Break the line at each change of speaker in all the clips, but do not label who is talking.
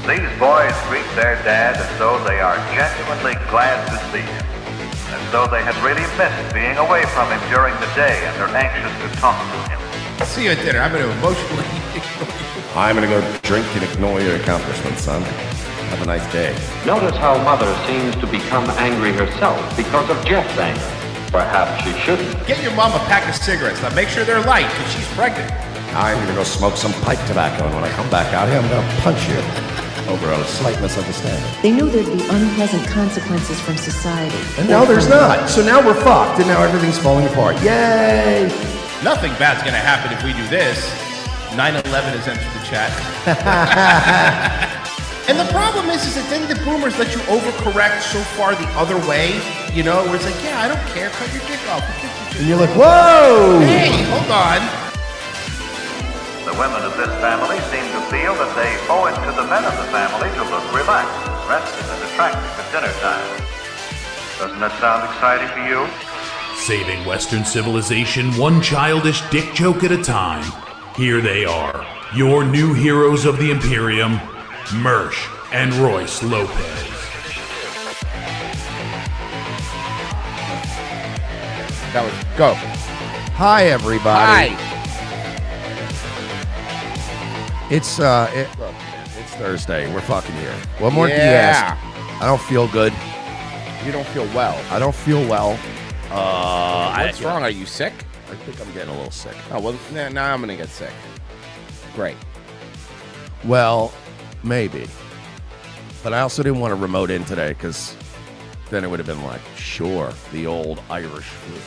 These boys greet their dad as though they are genuinely glad to see him, as though they had really missed being away from him during the day and are anxious to talk to him.
See you at dinner. I'm going to emotionally
I'm going to go drink and ignore your accomplishments, son. Have a nice day.
Notice how Mother seems to become angry herself because of Jeff's anger. Perhaps she shouldn't.
Get your mom a pack of cigarettes. Now make sure they're light because she's pregnant.
I'm going to go smoke some pipe tobacco, and when I come back out here, I'm going to punch you over a slight misunderstanding.
They knew there'd be unpleasant consequences from society.
And now there's not. So now we're fucked, and now everything's falling apart. Yay!
Nothing bad's going to happen if we do this. 9/11 has entered the chat. And the problem is that then the boomers let you overcorrect so far the other way, you know, where it's like, yeah, I don't care, cut your dick off.
And you're like, whoa!
Hey, hold on.
The women of this family seem to feel that they owe it to the men of the family to look relaxed, rested, and attractive at dinner time. Doesn't that sound exciting to you?
Saving Western civilization one childish dick joke at a time. Here they are, your new heroes of the Imperium, Mersh and Royce Lopez.
That was go.
Hi, everybody.
Hi.
It's Thursday. We're fucking here. What more do you ask? I don't feel good.
You don't feel well.
I don't feel well.
What's wrong? Are you sick?
I think I'm getting a little sick.
Oh, well, now I'm going to get sick. Great.
Well, maybe. But I also didn't want to remote in today because then it would have been like, sure, the old Irish flu.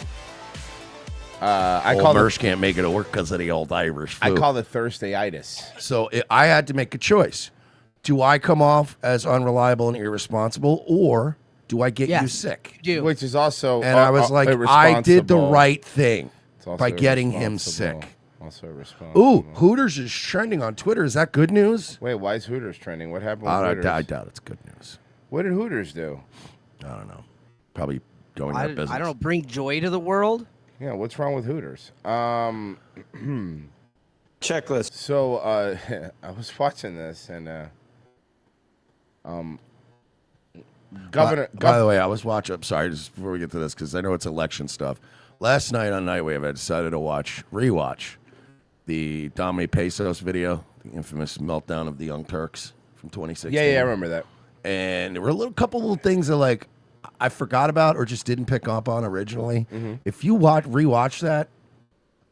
Mersh can't make it to work because of the old Irish flu.
I call it Thursday-itis.
So I had to make a choice. Do I come off as unreliable and irresponsible, or do I get you sick?
Which is also
And I was like, I did the right thing by getting him sick.
Also irresponsible.
Ooh, Hooters is trending on Twitter. Is that good news?
Wait, why is Hooters trending? What happened with Hooters?
I doubt it's good news.
What did Hooters do?
I don't know. Probably going out of business.
I don't know, bring joy to the world?
Yeah, what's wrong with Hooters?
Checklist.
So I was watching this, and Governor.
By the way, I was watching. I'm sorry, just before we get to this, because I know it's election stuff. Last night on Nightwave, I decided to rewatch the Dominic Pesos video, the infamous meltdown of the Young Turks from 2016.
Yeah, I remember that.
And there were a couple little things that like I forgot about or just didn't pick up on originally.
Mm-hmm.
If you rewatch that,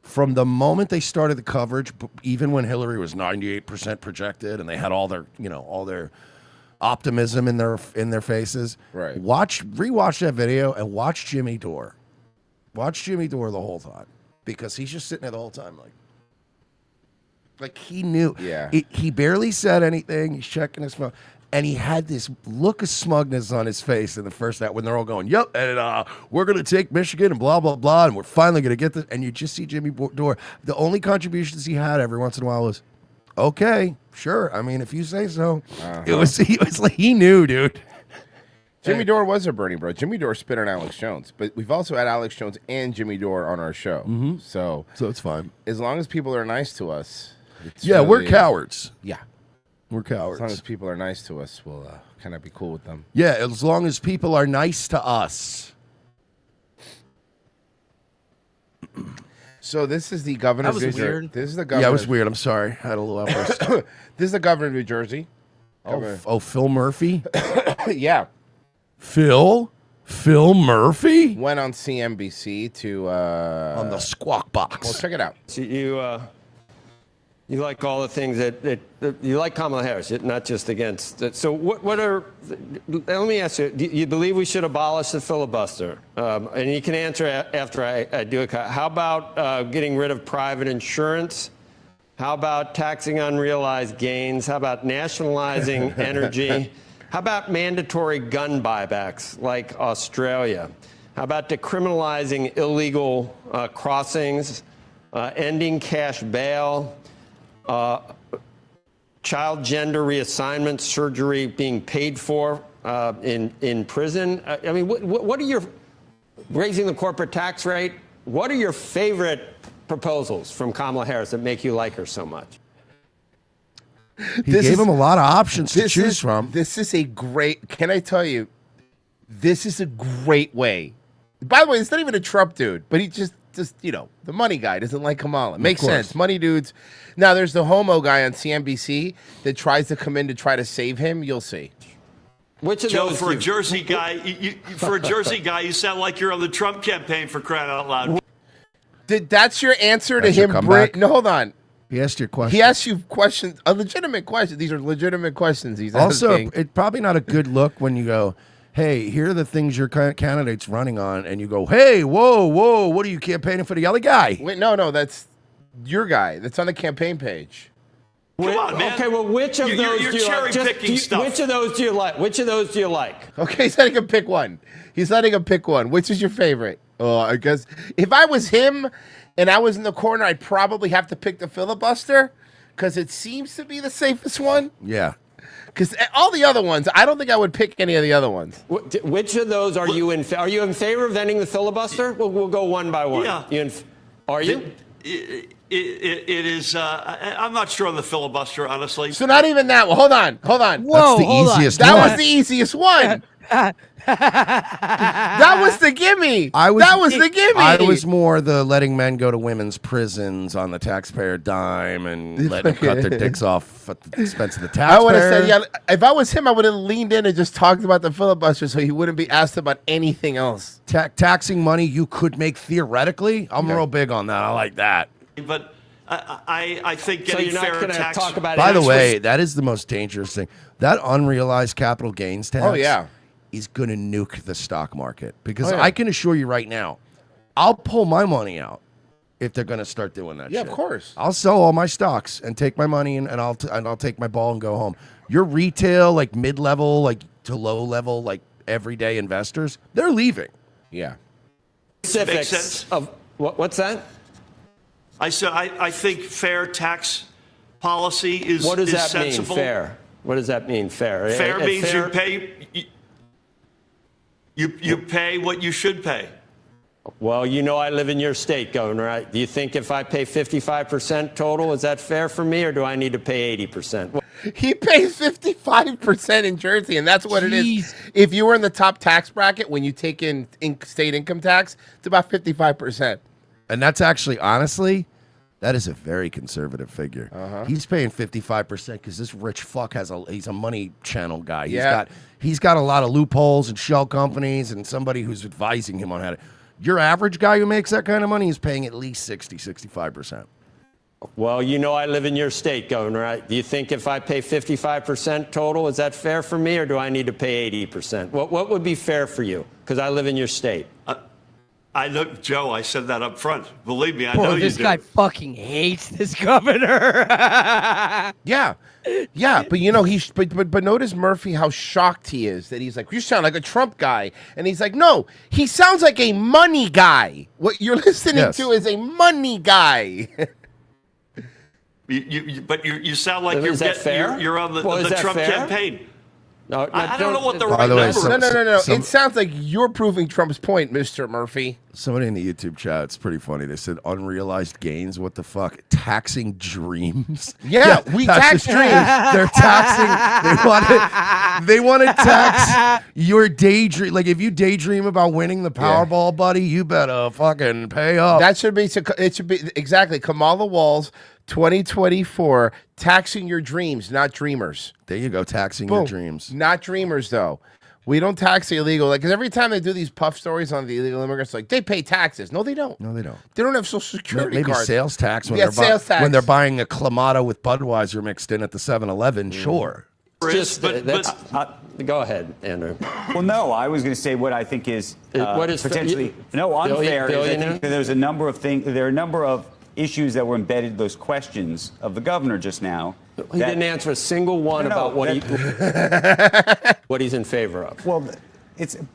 from the moment they started the coverage, even when Hillary was 98% projected and they had all their optimism in their faces,
right?
Rewatch that video and watch Jimmy Dore. Watch Jimmy Dore the whole time, because he's just sitting there the whole time like he knew.
Yeah.
He barely said anything. He's checking his phone. And he had this look of smugness on his face in the first act when they're all going, yep, and we're going to take Michigan and blah, blah, blah, and we're finally going to get this. And you just see Jimmy Dore. The only contributions he had every once in a while was, okay, sure. I mean, if you say so. Uh-huh. It was like he knew, dude.
Jimmy Dore was a Bernie bro. Jimmy Dore spit on Alex Jones, but we've also had Alex Jones and Jimmy Dore on our show.
Mm-hmm.
So
it's fine.
As long as people are nice to us.
We're cowards.
Yeah.
We're cowards.
As long as people are nice to us, we'll kind of be cool with them.
Yeah, as long as people are nice to us.
So this is the governor
That was
of New Jersey.
weird.
This is the governor.
Yeah, it was weird. I'm sorry. I had a little outburst.
This is the governor of New Jersey.
Phil Murphy?
Yeah.
Phil Murphy?
Went on CNBC to
On the Squawk Box.
well, check it out.
So you like all the things that you like Kamala Harris, not just against. So what are? Let me ask you: do you believe we should abolish the filibuster? And you can answer after I do it. How about getting rid of private insurance? How about taxing unrealized gains? How about nationalizing energy? How about mandatory gun buybacks like Australia? How about decriminalizing illegal crossings, ending cash bail, child gender reassignment surgery being paid for in prison? I mean, what are your, raising the corporate tax rate, what are your favorite proposals from Kamala Harris that make you like her so much?
He gave him a lot of options to choose from.
This is a great, can I tell you, this is a great way. By the way, it's not even a Trump dude, but he just you know, the money guy doesn't like Kamala. Makes sense. Money dudes. Now, there's the homo guy on CNBC that tries to come in to try to save him. You'll see.
Which of
Joe,
those
for a Jersey guy, you sound like you're on the Trump campaign, for crying out loud.
That's your answer
That's
to
your
him?
comeback?
No, hold on.
He asked you a question.
He asked you questions, a legitimate question. These are legitimate questions he's
Also,
asking.
it's probably not a good look when you go, hey, here are the things your candidate's running on, and you go, hey, whoa, what are you campaigning for the other guy?
Wait, no, that's your guy. That's on the campaign page.
Come on, man.
Okay, well, which of those
you're
do you like?
cherry-picking stuff.
Which of those do you like? Which of those do you like?
Okay, he's letting him pick one. Which is your favorite? Oh, I guess if I was him and I was in the corner, I'd probably have to pick the filibuster because it seems to be the safest one.
Yeah.
Because all the other ones, I don't think I would pick any of the other ones.
Which of those are you in? Are you in favor of ending the filibuster? We'll go one by one.
Yeah.
Are you?
It is. I'm not sure on the filibuster, honestly.
So not even that one. Hold on.
Whoa,
That's the
hold on.
easiest
That
one.
was the easiest one. That was the gimme. That was the gimme.
I was more the letting men go to women's prisons on the taxpayer dime and let them cut their dicks off at the expense of the taxpayer.
I would have said, yeah, if I was him, I would have leaned in and just talked about the filibuster so he wouldn't be asked about anything else.
Taxing money you could make theoretically. I'm real big on that. I like that.
But I think
So
getting
you're
fair
not going to
tax.
talk about it.
By the way, that is the most dangerous thing. That unrealized capital gains tax is going to nuke the stock market. Because I can assure you right now, I'll pull my money out if they're going to start doing that shit.
Yeah, of course.
I'll sell all my stocks and take my money and I'll take my ball and go home. Your retail, like mid-level, like to low-level, like everyday investors, they're leaving.
Yeah.
Specifics
Makes sense.
of what's that?
I think fair tax policy is
What does that
sensible.
mean? Fair. What does that mean? Fair.
Fair means you pay. You pay what you should pay.
Well, you know I live in your state, Governor. Do you think if I pay 55% total, is that fair for me, or do I need to pay 80%?
He pays 55% in Jersey, and that's what it is. If you were in the top tax bracket, when you take in state income tax, it's about 55%.
And that's actually, honestly, that is a very conservative figure. He's paying 55% because this rich fuck he's a money channel guy. He's got a lot of loopholes and shell companies and somebody who's advising him on how to. Your average guy who makes that kind of money is paying at least 65%.
Well, you know I live in your state, Governor. Do you think if I pay 55% total, is that fair for me, or do I need to pay 80%? What would be fair for you? Because I live in your state.
I know, Joe. I said that up front. Believe me, I know you do.
This guy fucking hates this governor.
Yeah, but you know but notice Murphy how shocked he is that he's like, you sound like a Trump guy, and he's like, no, he sounds like a money guy. What you're listening to is a money guy.
But you sound like
Is that fair?
you're on the
Well, is that
Trump
fair?
campaign.
No,
I don't know what the
By
right
the way,
number is.
No. It sounds like you're proving Trump's point, Mr. Murphy.
Somebody in the YouTube chat, it's pretty funny. They said unrealized gains. What the fuck? Taxing dreams.
Yeah, we tax dreams.
They're taxing. They want to tax your daydream. Like if you daydream about winning the Powerball, buddy, you better fucking pay up.
That should be. It should be exactly Kamala Walls 2024. Taxing your dreams, not dreamers.
There you go. Taxing
Boom.
your dreams.
Not dreamers though. We don't tax the illegal. Like, because every time they do these puff stories on the illegal immigrants, like they pay taxes. No, they don't.
No, they don't.
They don't have social security
Maybe
cards.
sales tax when
sales tax.
when they're buying a Clamato with Budweiser mixed in at the 7-Eleven. Sure.
Just, go ahead, Andrew.
Well, no, I was going to say what I think is,
what is
potentially unfair. Is I think that there's a number of things. There are a number of issues that were embedded in those questions of the governor just now.
He didn't answer a single one about what he's in favor of.
Well,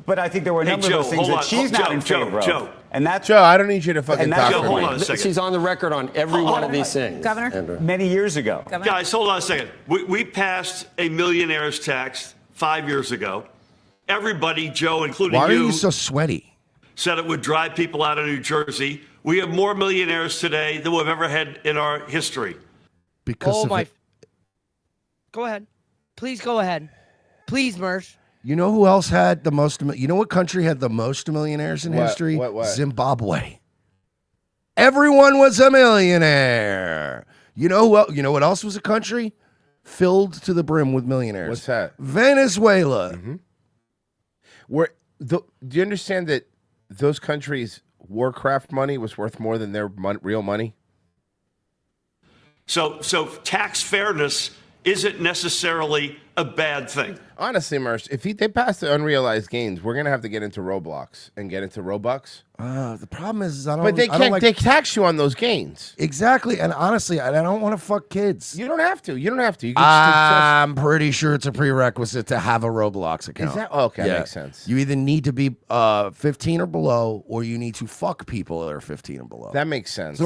but I think there were a number of those things that she's not in favor of. And that's
Joe, I don't need you to fucking talk for
hold
me.
on a second.
She's on the record on every one of these things.
Governor?
Andrew.
many years ago.
Governor?
Guys, hold on a second. We passed a millionaire's tax 5 years ago. Everybody, Joe, including
Why are
you,
you so sweaty?
said it would drive people out of New Jersey. We have more millionaires today than we've ever had in our history.
Because
Go ahead. Please go ahead. Please, Mersh.
You know who else had the most? You know what country had the most millionaires in
What?
history?
What?
Zimbabwe. Everyone was a millionaire. You know what? You know what else was a country filled to the brim with millionaires?
What's that?
Venezuela.
Do you understand that those countries' Warcraft money was worth more than their real money?
So tax fairness isn't necessarily a bad thing.
Honestly, Mersh, if they pass the unrealized gains, we're gonna have to get into Roblox and get into Robux.
The problem is I don't.
But they
I don't
can't.
like,
They tax you on those gains.
exactly. And honestly, I don't want to fuck kids.
You don't have to. You don't have to. You can
I'm pretty sure it's a prerequisite to have a Roblox account.
Is that okay? Makes sense.
You either need to be 15 or below, or you need to fuck people that are 15 and below.
That makes sense.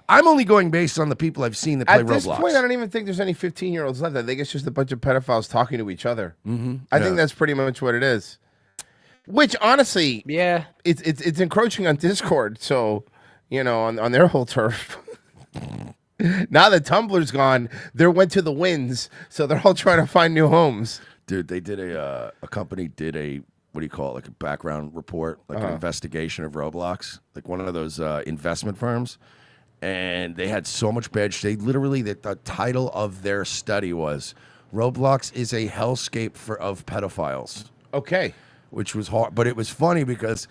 I'm only going based on the people I've seen that play
At this
Roblox.
point, I don't even think there's any 15-year-olds left. I think it's just a bunch of pedophiles talking to each other. I think that's pretty much what it is. Which, honestly, it's encroaching on Discord. So, on their whole turf. Now that Tumblr's gone, they went to the winds, so they're all trying to find new homes.
Dude, they did a company did a, what do you call it, like a background report, like an investigation of Roblox, like one of those investment firms. And they had so much bad shit. They literally, the title of their study was Roblox is a hellscape of pedophiles.
Okay.
Which was hard, but it was funny because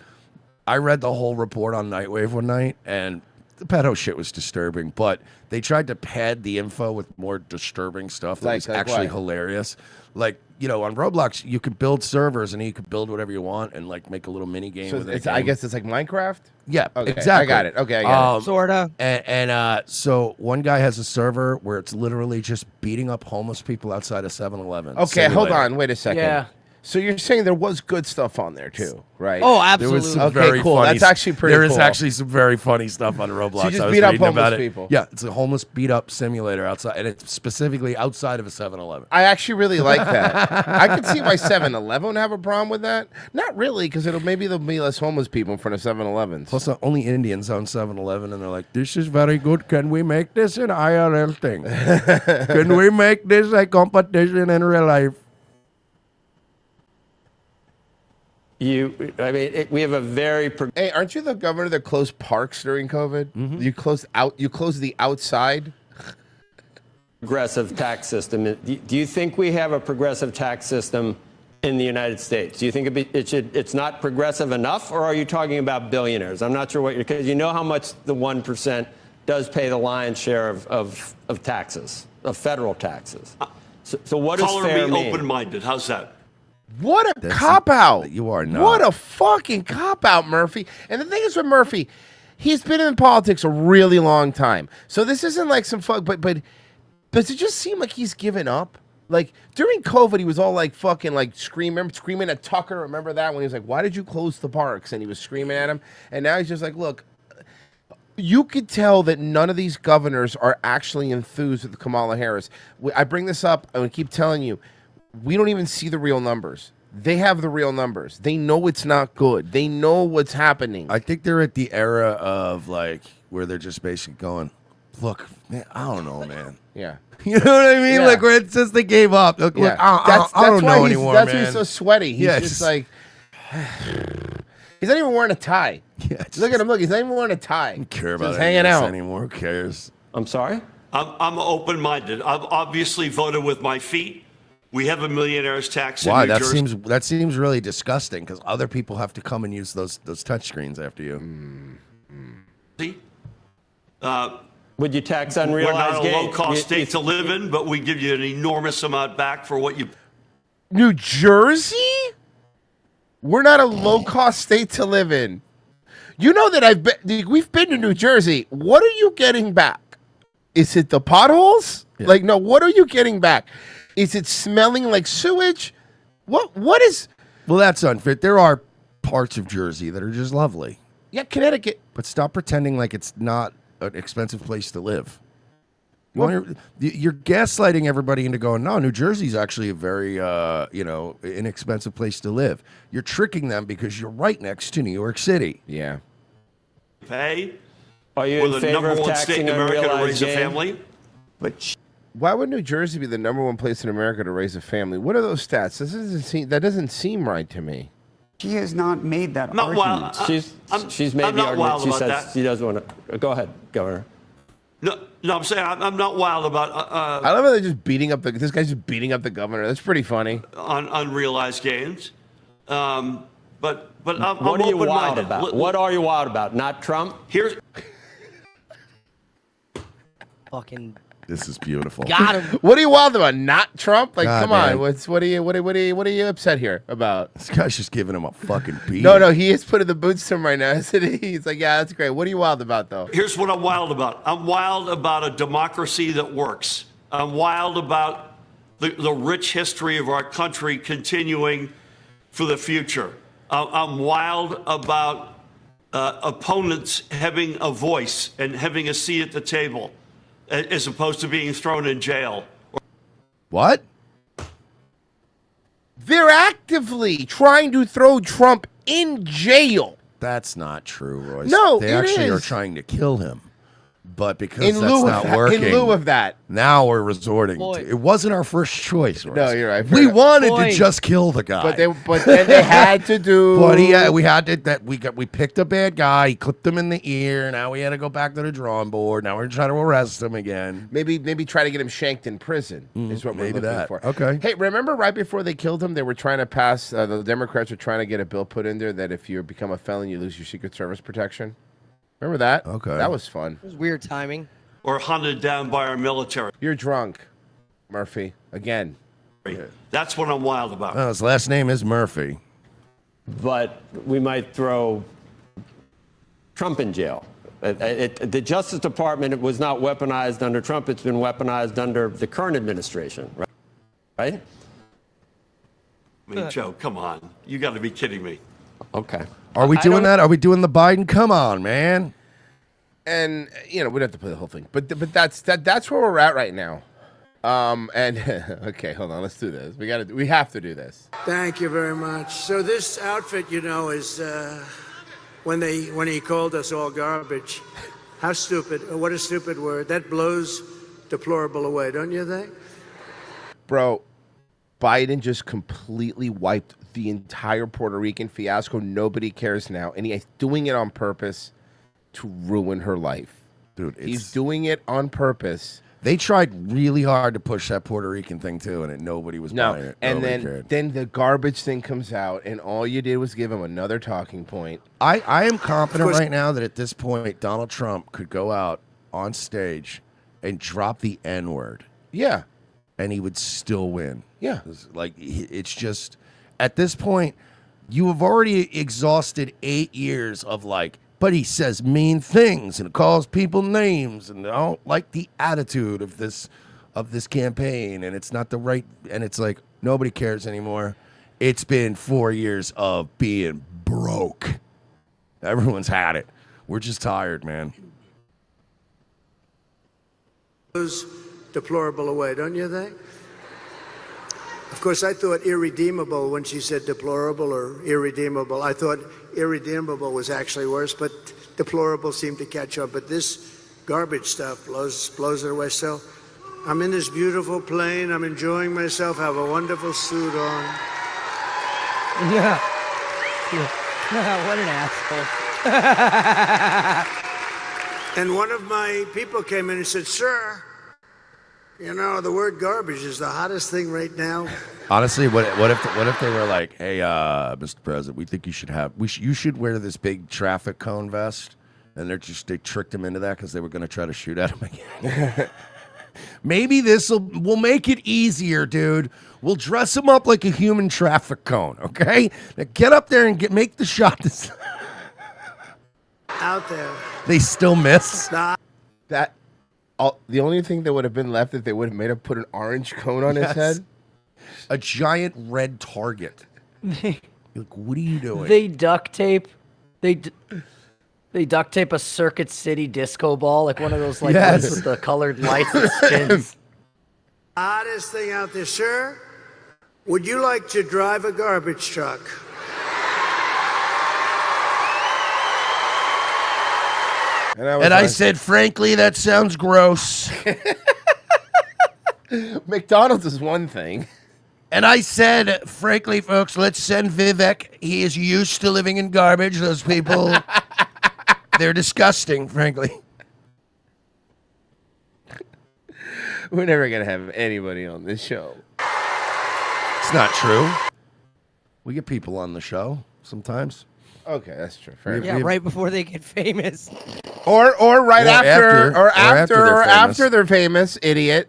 I read the whole report on Nightwave one night, and the pedo shit was disturbing, but they tried to pad the info with more disturbing stuff that was actually hilarious. Like, on Roblox, you could build servers and you could build whatever you want and like make a little mini game.
So I guess it's like Minecraft?
Yeah,
okay,
exactly.
I got it. Okay, I got it.
Sorta.
And so one guy has a server where it's literally just beating up homeless people outside of 7-Eleven.
Okay, hold on. Wait a second.
Yeah.
So you're saying there was good stuff on there too, right?
Oh,
There
absolutely.
was some very
cool.
funny.
That's actually pretty
There is
cool.
actually some very funny stuff on Roblox.
So you just
I was
beat up
reading
homeless
about it.
people.
Yeah, it's a homeless beat up simulator outside, and it's specifically outside of a 7-Eleven.
I actually really like that. I could see why 7-Eleven have a problem with that. Not really, because maybe there'll be less homeless people in front of 7-Elevens.
Plus, only Indians own 7-Eleven, and they're like, "This is very good. Can we make this an IRL thing? Can we make this a competition in real life?"
We have a very.
Hey, aren't you the governor that closed parks during COVID? You closed the outside.
Progressive tax system. Do you think we have a progressive tax system in the United States? Do you think it's not progressive enough, or are you talking about billionaires? I'm not sure because you know how much the 1% does pay the lion's share of taxes, of federal taxes. So what does fair
Color me
mean?
open-minded. How's that?
What a cop-out.
You are not.
What a fucking cop-out, Murphy. And the thing is with Murphy, he's been in politics a really long time. So this isn't like some fuck, but does it just seem like he's given up? Like, during COVID, he was all like fucking like screaming at Tucker. Remember that? When he was like, why did you close the parks? And he was screaming at him. And now he's just like, look, you could tell that none of these governors are actually enthused with Kamala Harris. I bring this up, and I keep telling you, we don't even see the real numbers. They have the real numbers. They know it's not good. They know what's happening.
I think they're at the era of like where they're just basically going, look, man, I don't know, man.
Yeah.
You know what I mean?
Yeah.
Like where it's just they gave up. Look,
Yeah.
I don't know anymore,
That's
man.
why he's so sweaty. He's
Yeah,
just like, he's not even wearing a tie.
Yeah,
look at him. Look, he's not even wearing a tie.
don't care about
just
any
hanging
of this
out
anymore. Who cares?
I'm sorry?
I'm open-minded. I've obviously voted with my feet. We have a millionaire's tax
Why?
in New
That
Jersey.
seems really disgusting because other people have to come and use those touchscreens after you.
Would you tax
We're
unrealized
not a
gain?
low-cost state to live in, but we give you an enormous amount back for what you...
New Jersey? We're not a low-cost state to live in. You know that we've been to New Jersey. What are you getting back? Is it the potholes?
Yeah.
Like, no, what are you getting back? Is it smelling like sewage? What is...
Well, that's unfit. There are parts of Jersey that are just lovely.
Yeah, Connecticut.
But stop pretending like it's not an expensive place to live. You're gaslighting everybody into going, no, New Jersey's actually a very, inexpensive place to live. You're tricking them because you're right next to New York City.
Yeah.
Pay.
Are you
We're
in
the
favor
number
of
one state
taxing
in America to
unrealized
raise a
gain?
family.
But
Why would New Jersey be the number one place in America to raise a family? What are those stats? That doesn't seem right to me.
she has not made that
Not
argument.
wild.
She's made
I'm
the
not
argument.
wild
She
about
says
that.
she doesn't want to. Go ahead, Governor.
No, I'm saying I'm not wild about
I love how they're just beating up this guy's just beating up the governor. That's pretty funny.
on unrealized gains. But I'm
What are you wild
open-minded.
about? What are you wild about? Not Trump?
Here's
Fucking
This is beautiful.
got him.
What are you wild about? Not Trump? Like,
God,
come
man.
on. What are you upset here about?
This guy's just giving him a fucking beat.
No, he is putting the boots to him right now. He's like, yeah, that's great. What are you wild about, though?
Here's what I'm wild about. I'm wild about a democracy that works. I'm wild about the rich history of our country continuing for the future. I'm wild about opponents having a voice and having a seat at the table as opposed to being thrown in jail.
What?
They're actively trying to throw Trump in jail.
That's not true, Royce.
No,
they
it
actually are
is.
trying to kill him. But because
In
that's
lieu of
not
that-
working,
in lieu of that.
now we're resorting
Boy.
to it. Wasn't our first choice, Royce.
No, you're right.
We wanted
Boy.
to just kill the guy.
But then they had to do.
But we picked a bad guy. He clipped him in the ear. Now we had to go back to the drawing board. Now we're trying to arrest him again.
Maybe try to get him shanked in prison is what we're
maybe
looking
that.
for.
Okay.
Hey, remember right before they killed him, they were trying to pass. The Democrats were trying to get a bill put in there that if you become a felon, you lose your Secret Service protection. Remember that?
Okay.
That was fun.
It was weird timing.
Or hunted down by our military.
You're drunk, Murphy. Again.
That's what I'm wild about.
Oh, his last name is Murphy.
But we might throw Trump in jail. The Justice Department was not weaponized under Trump. It's been weaponized under the current administration, right?
I mean, Joe, come on. You got to be kidding me.
Okay.
Are we
I
doing
don't-
that? Are we doing the Biden? Come on, man.
And we don't have to play the whole thing, but that's where we're at right now. And okay, hold on, let's do this. We have to do this.
Thank you very much. So this outfit, is when he called us all garbage. How stupid! What a stupid word. That blows deplorable away, don't you think?
Bro, Biden just completely wiped the entire Puerto Rican fiasco. Nobody cares now, and he's doing it on purpose to ruin her life.
Dude,
he's doing it on purpose.
They tried really hard to push that Puerto Rican thing too, and nobody was buying it.
And
Nobody
then
cared.
then the garbage thing comes out, and all you did was give him another talking point.
I am confident right now that at this point Donald Trump could go out on stage and drop the N-word.
Yeah.
And he would still win.
Yeah.
It's just at this point you have already exhausted 8 years of but he says mean things and calls people names, and I don't like the attitude of this campaign, and it's not the right, and it's like nobody cares anymore. It's been 4 years of being broke. Everyone's had it. We're just tired, man.
Blows deplorable away, don't you think? Of course, I thought irredeemable when she said deplorable or irredeemable. I thought irredeemable was actually worse, but deplorable seemed to catch up. But this garbage stuff blows it away. So I'm in this beautiful plane. I'm enjoying myself. I have a wonderful suit on.
Yeah. What an asshole.
And one of my people came in and said, "Sir, you know, the word garbage is the hottest thing right now."
Honestly, what if they were like, "Hey, Mr. President, we think you should wear this big traffic cone vest," and they tricked him into that because they were going to try to shoot at him again. Maybe we'll make it easier, dude. We'll dress him up like a human traffic cone, okay? Now get up there and make the shot.
Out there.
They still miss.
The only thing that would have been left if they would have made him put an orange cone on his head.
A giant red target. Like, what are you doing?
They duct tape. They duct tape a Circuit City disco ball, like one of those ones with the colored lights that spins.
Hottest thing out there, sir. Would you like to drive a garbage truck?
And I said, frankly, that sounds gross.
McDonald's is one thing.
And I said, frankly, folks, let's send Vivek. He is used to living in garbage. Those people, they're disgusting, frankly.
We're never going to have anybody on this show.
It's not true. We get people on the show sometimes.
Okay, that's true.
Right before they get famous.
Or right
Or
after they're famous, idiot.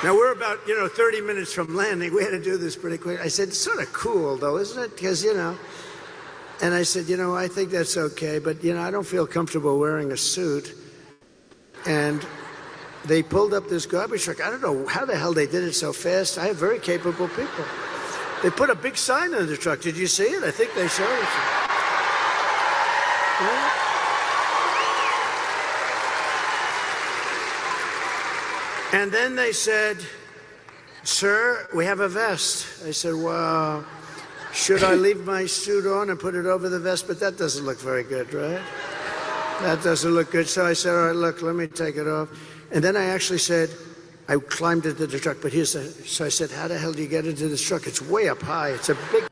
Now, we're about, 30 minutes from landing. We had to do this pretty quick. I said, it's sort of cool, though, isn't it? Because, and I said, I think that's okay, but, I don't feel comfortable wearing a suit. And they pulled up this garbage truck. I don't know how the hell they did it so fast. I have very capable people. They put a big sign on the truck. Did you see it? I think they showed it. And then they said, "Sir, we have a vest." I said, "Well, should I leave my suit on and put it over the vest?" But that doesn't look very good, right? That doesn't look good. So I said, "All right, look, let me take it off." And then I actually said, I climbed into the truck, but so I said, "How the hell do you get into this truck? It's way up high. It's a big..."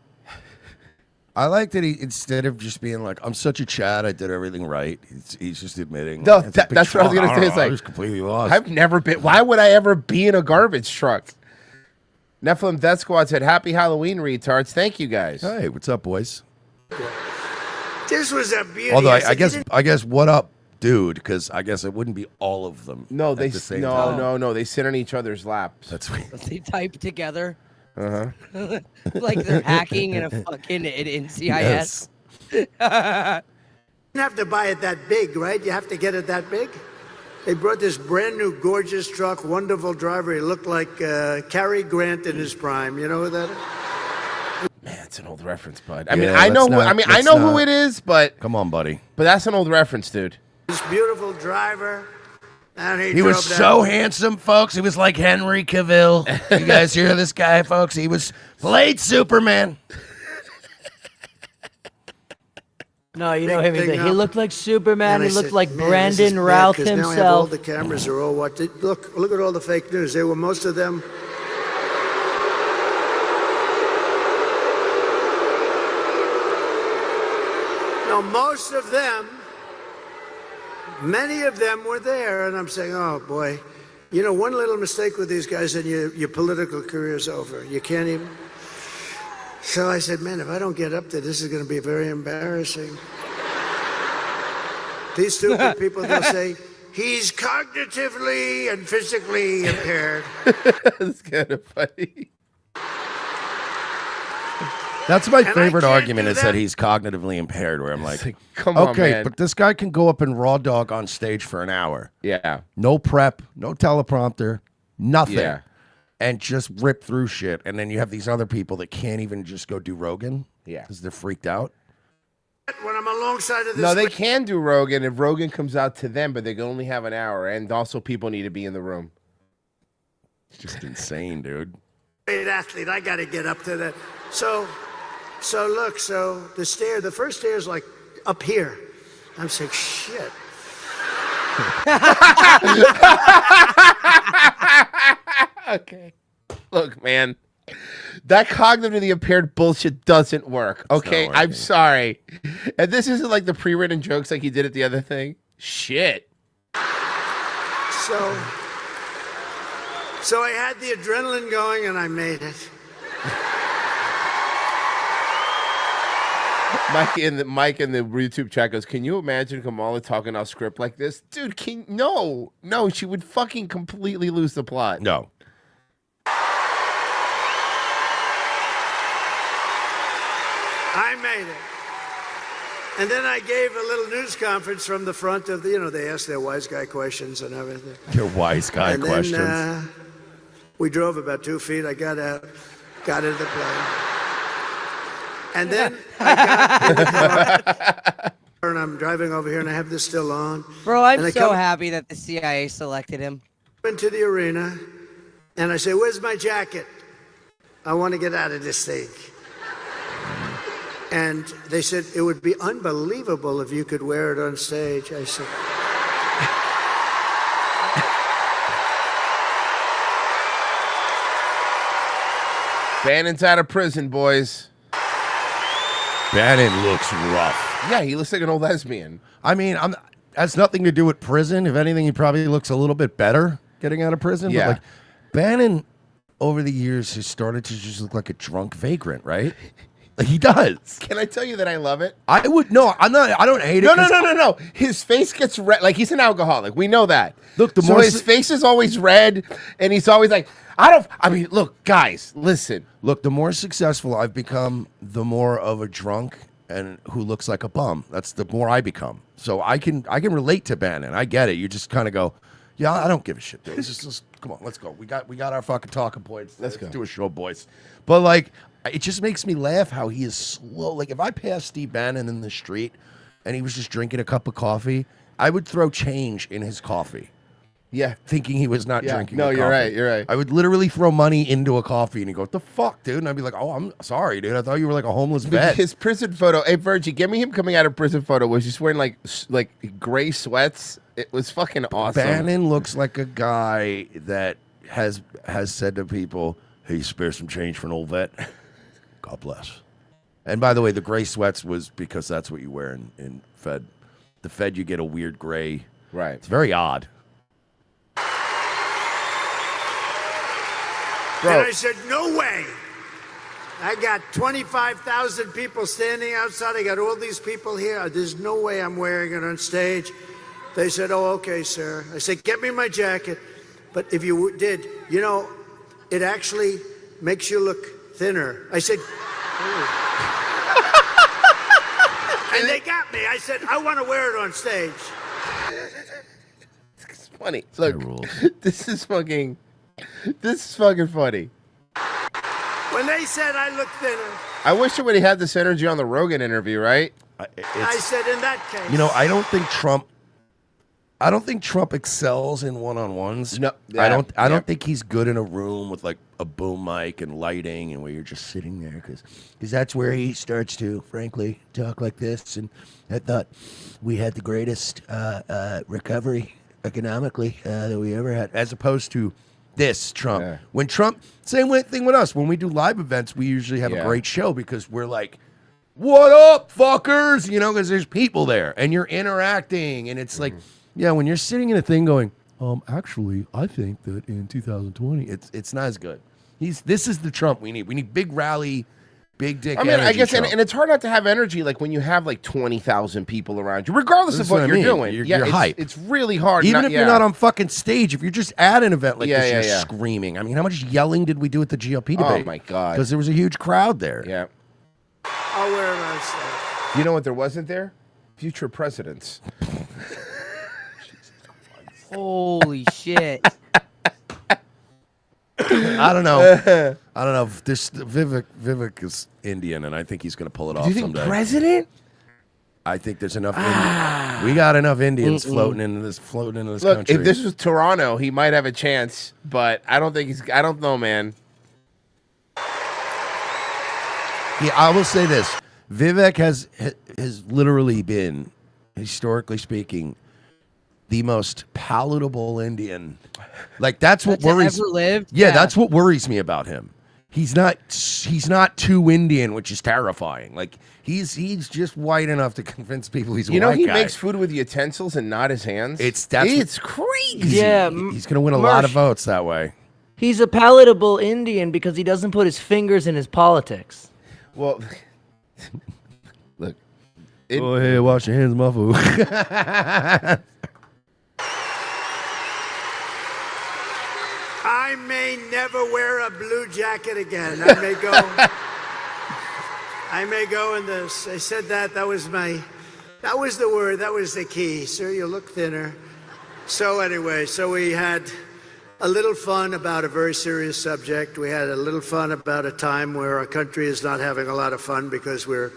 I like that he, instead of just being like, "I'm such a Chad, I did everything right," he's just admitting.
No,
it's a big
that's what I was
truck.
going to say. It's
I
like,
was completely lost.
I've never been. Why would I ever be in a garbage truck? Nephilim Death Squad said, "Happy Halloween, retards." Thank you guys.
Hey, what's up, boys?
This was a beauty.
Although I guess, what up, dude? Because I guess it wouldn't be all of them.
No,
at
they
the same time.
no. They sit on each other's laps.
That's weird.
They type together.
Uh-huh.
Like they're hacking in a fucking in CIS.
Yes.
You have to buy it that big, right? You have to get it that big. They brought this brand new, gorgeous truck, wonderful driver. He looked like Cary Grant in his prime. You know who that is?
Man, it's an old reference, bud. I mean, I know who it is, but
come on, buddy.
But that's an old reference, dude.
This beautiful driver. And
He was so handsome, folks. He was like Henry Cavill. You guys hear this guy, folks? He played Superman.
No, you know him. He looked like Superman.
And
He
I
looked
said,
like
"Man,
Brandon
this is bad,
Routh
'cause now I have all
himself.
the cameras are all what? Look at all the fake news. They were most of them. No, most of them. Many of them were there, and I'm saying, oh boy, one little mistake with these guys, and your political career's over. You can't even. So I said, man, if I don't get up there, this is going to be very embarrassing. These stupid people, they'll say, he's cognitively and physically impaired.
That's kind of funny.
That's my favorite argument is that he's cognitively impaired, where I'm like,
come on,
okay,
man.
but this guy can go up and raw dog on stage for an hour.
Yeah.
No prep, no teleprompter, nothing.
Yeah.
And just rip through shit. And then you have these other people that can't even just go do Rogan.
Yeah.
Because they're freaked out.
When I'm alongside of this...
No, they can do Rogan if Rogan comes out to them, but they can only have an hour. And also people need to be in the room.
Just insane, dude.
Great athlete. I got to get up to that. So look, the first stair is like up here. I'm saying, shit.
Okay. Look, man. That cognitively impaired bullshit doesn't work. Okay, I'm sorry. And this isn't like the pre-written jokes like he did at the other thing. Shit.
So I had the adrenaline going and I made it.
Mike in the YouTube chat goes, can you imagine Kamala talking off script like this? Dude, no, she would fucking completely lose the plot.
No.
I made it. And then I gave a little news conference from the front of the, they asked their wise guy questions and everything.
Your wise guy questions.
Then, we drove about 2 feet. I got out, got into the plane. And then I got in the car, and I'm driving over here, and I have this still on.
Bro, I'm so happy that the CIA selected him.
Into the arena, and I say, where's my jacket? I want to get out of this thing. And they said, it would be unbelievable if you could wear it on stage. I said...
Bannon's out of prison, boys.
Bannon looks rough.
Yeah, he looks like an old lesbian.
I mean, has nothing to do with prison. If anything, he probably looks a little bit better getting out of prison.
Yeah.
But like, Bannon, over the years, has started to just look like a drunk vagrant, right? Like, he does.
Can I tell you that I love it?
I would no. I'm not. I don't hate it.
No. His face gets red. Like, he's an alcoholic. We know that.
Look,
his face is always red, and he's always like, look, guys, listen.
Look, the more successful I've become, the more of a drunk and who looks like a bum. That's the more I become. So I can relate to Bannon. I get it. You just kind of go, yeah, I don't give a shit, dude. Just come on, let's go. We got our fucking talking points. Let's go do a show, boys. But like, it just makes me laugh how he is slow. Like, if I passed Steve Bannon in the street and he was just drinking a cup of coffee, I would throw change in his coffee.
Yeah.
Thinking he was not drinking.
No,
the
you're
coffee.
right.
I would literally throw money into a coffee and he'd go, what the fuck, dude? And I'd be like, oh, I'm sorry, dude. I thought you were like a homeless vet.
His prison photo. Hey, Virgie, give me him coming out of prison photo. Was he wearing like gray sweats? It was fucking awesome.
Bannon looks like a guy that has said to people, hey, spare some change for an old vet. God bless. And by the way, the gray sweats was because that's what you wear in Fed. The Fed, you get a weird gray.
Right.
It's very odd.
And I said, no way. I got 25,000 people standing outside. I got all these people here. There's no way I'm wearing it on stage. They said, oh, okay, sir. I said, get me my jacket. But if you did, it actually makes you look thinner. I said, and they got me. I said, I want to wear it on stage.
It's funny. Look, this is fucking funny.
When they said I look thinner.
I wish it would have had this energy on the Rogan interview, right?
I said, in that case.
I don't think Trump excels in one-on-ones.
No,
I don't think he's good in a room with like a boom mic and lighting and where you're just sitting there because that's where he starts to, frankly, talk like this. And I thought we had the greatest recovery economically that we ever had, as opposed to this Trump.
Yeah.
When Trump, same thing with us. When we do live events, we usually have a great show because we're like, what up, fuckers? Because there's people there and you're interacting and it's like, yeah, when you're sitting in a thing going, actually, I think that in 2020, it's not as good. This is the Trump we need. We need big rally, big dick.
I mean, I guess, and
Trump.
it's hard not to have energy like when you have like 20,000 people around you, regardless of what you're doing.
You're hype.
It's really hard.
Even if you're not on fucking stage, if you're just at an event like this, you're
yeah.
screaming. I mean, how much yelling did we do at the GOP debate?
Oh my God!
Because there was a huge crowd there.
Yeah.
I'll wear it on stage.
You know what there wasn't there? Future presidents.
Holy shit.
I don't know. This Vivek is Indian, and I think he's going to pull it off
Do you think
someday.
president?
I think there's enough. We got enough Indians floating into this
Look,
country.
if this was Toronto, he might have a chance, but I don't think he's. I don't know, man.
Yeah, I will say this: Vivek has literally been, historically speaking, the most palatable Indian. Like that's what worries.
Ever lived?
Yeah, that's what worries me about him. He's not too Indian, which is terrifying. Like he's just white enough to convince people he's a
You know,
white
he
guy.
makes food with utensils and not his hands.
It's
crazy.
Yeah,
he's going to win a lot of votes that way.
He's a palatable Indian because he doesn't put his fingers in his politics.
Well, look.
Go ahead, wash your hands, muffle.
I may never wear a blue jacket again. I may go in this. I said that was the word, that was the key. Sir, you look thinner. So anyway, we had a little fun about a very serious subject. We had a little fun about a time where our country is not having a lot of fun because we're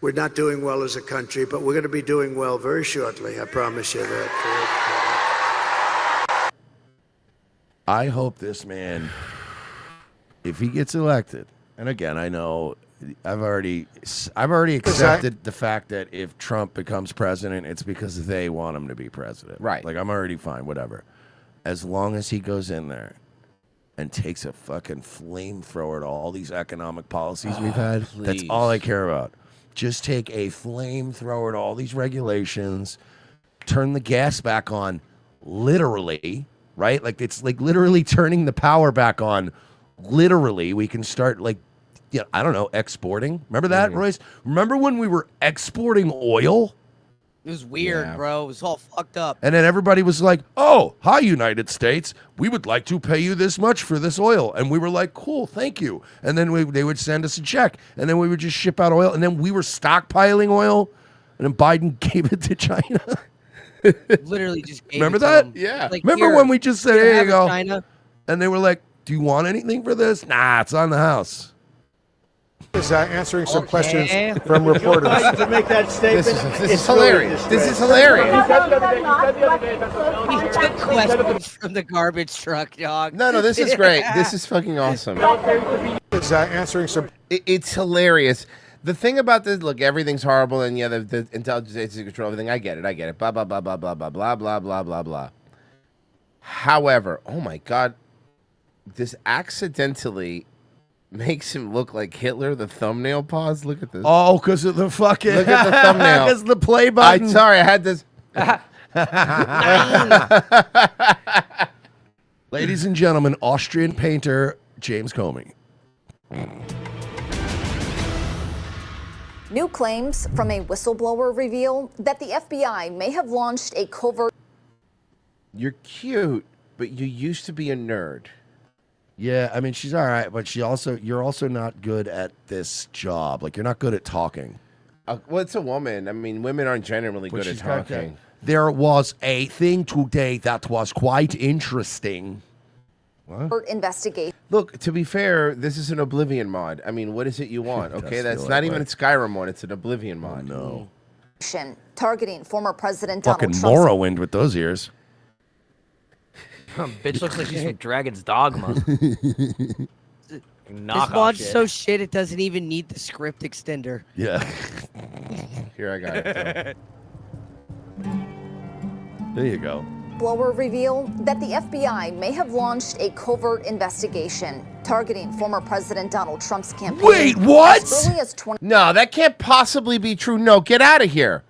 not doing well as a country, but we're going to be doing well very shortly. I promise you that.
I hope this man, if he gets elected, and again, I know I've already accepted the fact that if Trump becomes president, it's because they want him to be president.
Right.
Like I'm already fine, whatever. As long as he goes in there and takes a fucking flamethrower to all these economic policies we've had, that's all I care about. Just take a flamethrower to all these regulations, turn the gas back on, literally, right? Like it's like literally turning the power back on. Literally, we can start I don't know, exporting. Remember that, Royce? Remember when we were exporting oil?
It was weird, bro. It was all fucked up.
And then everybody was like, oh, hi, United States. We would like to pay you this much for this oil. And we were like, cool, thank you. And then they would send us a check. And then we would just ship out oil. And then we were stockpiling oil. And then Biden gave it to China.
Literally just gave
Remember
it to
that?
him.
Yeah.
Like,
Remember
here,
when we just said,
here,
here you
have it,
go.
China.
And they were like, do you want anything for this? Nah, it's on the house.
Is answering some questions from reporters.
You can make that statement.
This is hilarious. This is hilarious.
He took questions from the garbage truck, dog.
No, this is great. This is fucking awesome.
Is answering some.
It's hilarious. The thing about this, look, everything's horrible, and yeah, the intelligence agency control everything. I get it. Blah blah blah blah blah blah blah blah blah blah blah. However, oh my God, this accidentally makes him look like Hitler. The thumbnail pause. Look at this.
Oh, because of the fucking.
Look at the thumbnail.
Because the play button.
Sorry, I had this.
Ladies and gentlemen, Austrian painter James Comey.
New claims from a whistleblower reveal that the FBI may have launched a covert.
You're cute, but you used to be a nerd.
Yeah, I mean she's all right, but you're also not good at this job. Like you're not good at talking.
Well, it's a woman. I mean, women aren't generally
But
good at
she's got that-
talking.
There was a thing today that was quite interesting. What?
Investigation.
Look, to be fair, this is an Oblivion mod. I mean, what is it you want? Okay, that's
feel
not
that
even
way.
a Skyrim one. It's an Oblivion mod.
No.
Targeting former President Donald
Fucking
Trump's
Morrowind with those ears.
Bitch looks like she's from Dragon's Dogma.
This mod's so shit it doesn't even need the script extender.
Yeah.
Here, I got it.
There you go.
blower reveal that the FBI may have launched a covert investigation targeting former President Donald Trump's campaign.
Wait, what?
As early as 20-
No, that can't possibly be true. No, get out of here.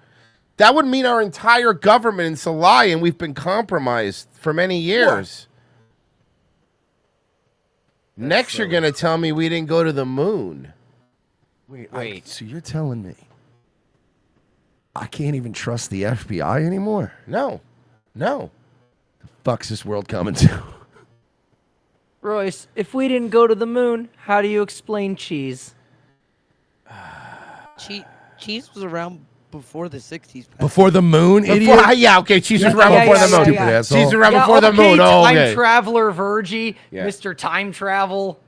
That would mean our entire government is a lie and we've been compromised for many years. Next, you're going to tell me we didn't go to the moon.
Wait. So you're telling me I can't even trust the FBI anymore?
No.
The fuck's this world coming to?
Royce, if we didn't go to the moon, how do you explain cheese?
Cheese was around before the 60s.
Before the moon, idiot?
Yeah, okay, cheese was around before the moon.
Stupid asshole.
Cheese was around before the moon. Oh, okay.
Time Traveler Virgie,
Yeah.
Mr. Time Travel.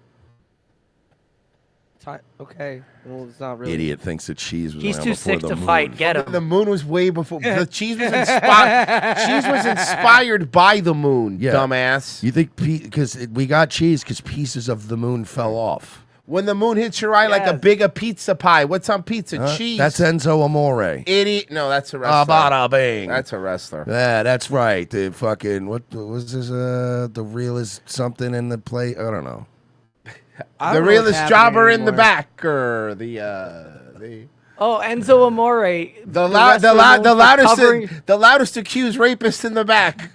Okay. Well, it's not really.
Idiot thinks that cheese was
He's
around
too
before
sick
the
to
moon.
fight. Get him.
The moon was way before. The cheese was inspired. Cheese was inspired by the moon, dumbass.
You think because we got cheese because pieces of the moon fell off?
When the moon hits your eye like a big pizza pie. What's on pizza? Cheese.
That's Enzo Amore.
Idiot. No, that's a wrestler.
Bada bing.
That's a wrestler.
Yeah, that's right. The fucking what was this? The realest something in the play. I don't know.
The realest jobber in the back, or the
Oh, Enzo Amore.
the loudest accused rapist in the back.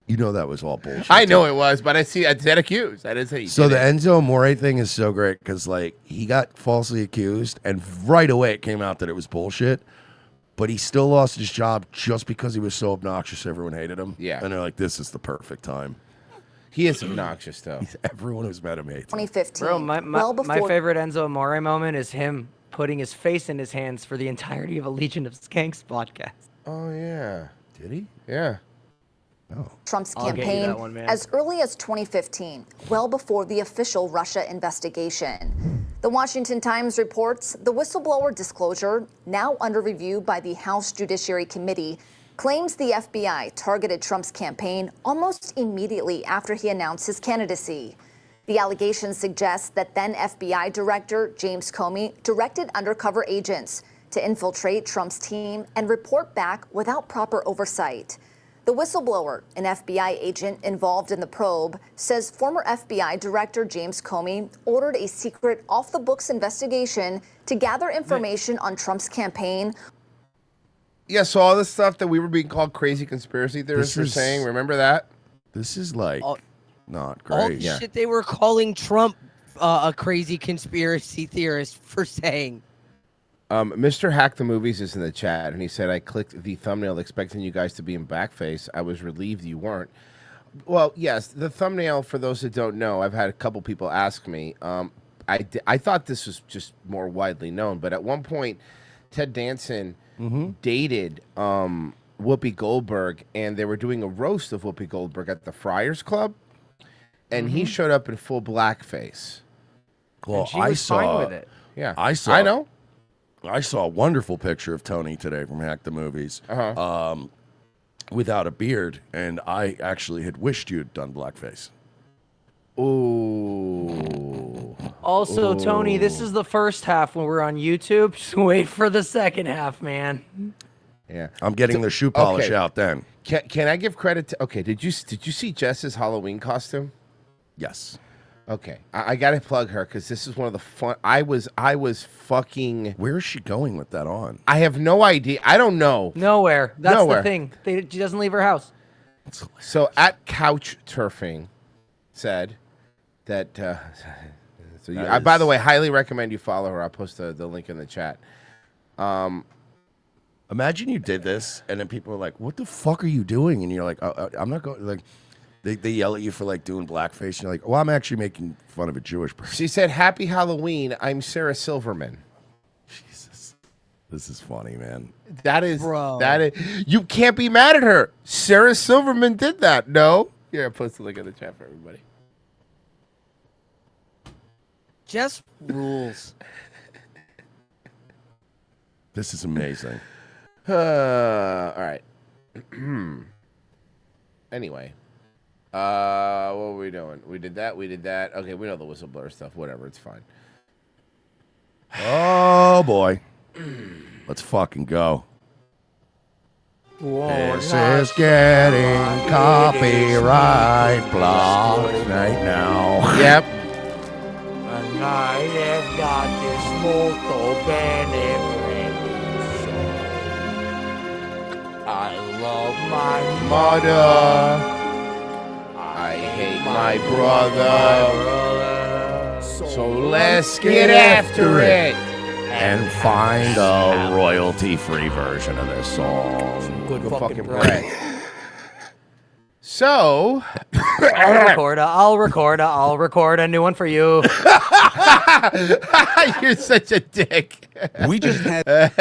You know that was all bullshit.
I know it was, but I said accused. I didn't say.
So the Enzo Amore thing is so great because like he got falsely accused, and right away it came out that it was bullshit. But he still lost his job just because he was so obnoxious. Everyone hated him.
Yeah,
and they're like, "This is the perfect time."
He is obnoxious, though.
Everyone who's met him hates him.
2015.
Bro, my
before-
favorite Enzo Amore moment is him putting his face in his hands for the entirety of a Legion of Skanks podcast.
Oh yeah,
did he?
Yeah.
Trump's
I'll get you
campaign
that one, man.
as early as 2015, well before the official Russia investigation. The Washington Times reports the whistleblower disclosure, now under review by the House Judiciary Committee, claims the FBI targeted Trump's campaign almost immediately after he announced his candidacy. The allegation suggests that then FBI Director James Comey directed undercover agents to infiltrate Trump's team and report back without proper oversight. The whistleblower, an FBI agent involved in the probe, says former FBI Director James Comey ordered a secret off-the-books investigation to gather information on Trump's campaign.
Yeah, so all this stuff that we were being called crazy conspiracy theorists were saying, remember that?
This is like not
All
great.
the shit they were calling Trump a crazy conspiracy theorist for saying.
Mr. Hack the Movies is in the chat, and he said, I clicked the thumbnail expecting you guys to be in blackface. I was relieved you weren't. Well, yes, the thumbnail, for those that don't know, I've had a couple people ask me. I thought this was just more widely known, but at one point, Ted Danson dated Whoopi Goldberg, and they were doing a roast of Whoopi Goldberg at the Friars Club, and he showed up in full blackface.
Well,
And she was fine with it. Yeah.
I
know.
I saw a wonderful picture of Tony today from Hack the Movies, without a beard, and I actually had wished you had done blackface.
Ooh.
Also, Tony, this is the first half when we're on YouTube. Just wait for the second half, man.
Yeah,
I'm getting the shoe polish out then.
Can I give credit to? Okay, did you see Jess's Halloween costume?
Yes.
Okay, I gotta plug her because this is one of the fun. I was fucking.
Where is she going with that on?
I have no idea. I don't know.
Nowhere. That's
Nowhere.
the thing. She doesn't leave her house.
So at Couch Turfing said that. I, by the way, highly recommend you follow her. I'll post the link in the chat.
Imagine you did this, and then people are like, "What the fuck are you doing?" And you're like, "I'm not going." Like, they yell at you for like doing blackface. And you're like, "Well, I'm actually making fun of a Jewish person."
She said, "Happy Halloween. I'm Sarah Silverman."
Jesus, this is funny, man.
That is, you can't be mad at her. Sarah Silverman did that. No, here, I'll post the link in the chat for everybody.
Just rules.
This is amazing.
All right. Anyway, what were we doing? We did that. Okay, we know the whistleblower stuff. Whatever, it's fine.
Oh boy, let's fucking go. This is getting copyright blocked right now.
Yep.
And I have got this molto bene preso. I love my
mother. I hate my brother. So let's get after it.
And find a royalty-free version of this song.
Good fucking pray. So,
I'll record a new one for you.
You're such a dick.
We just had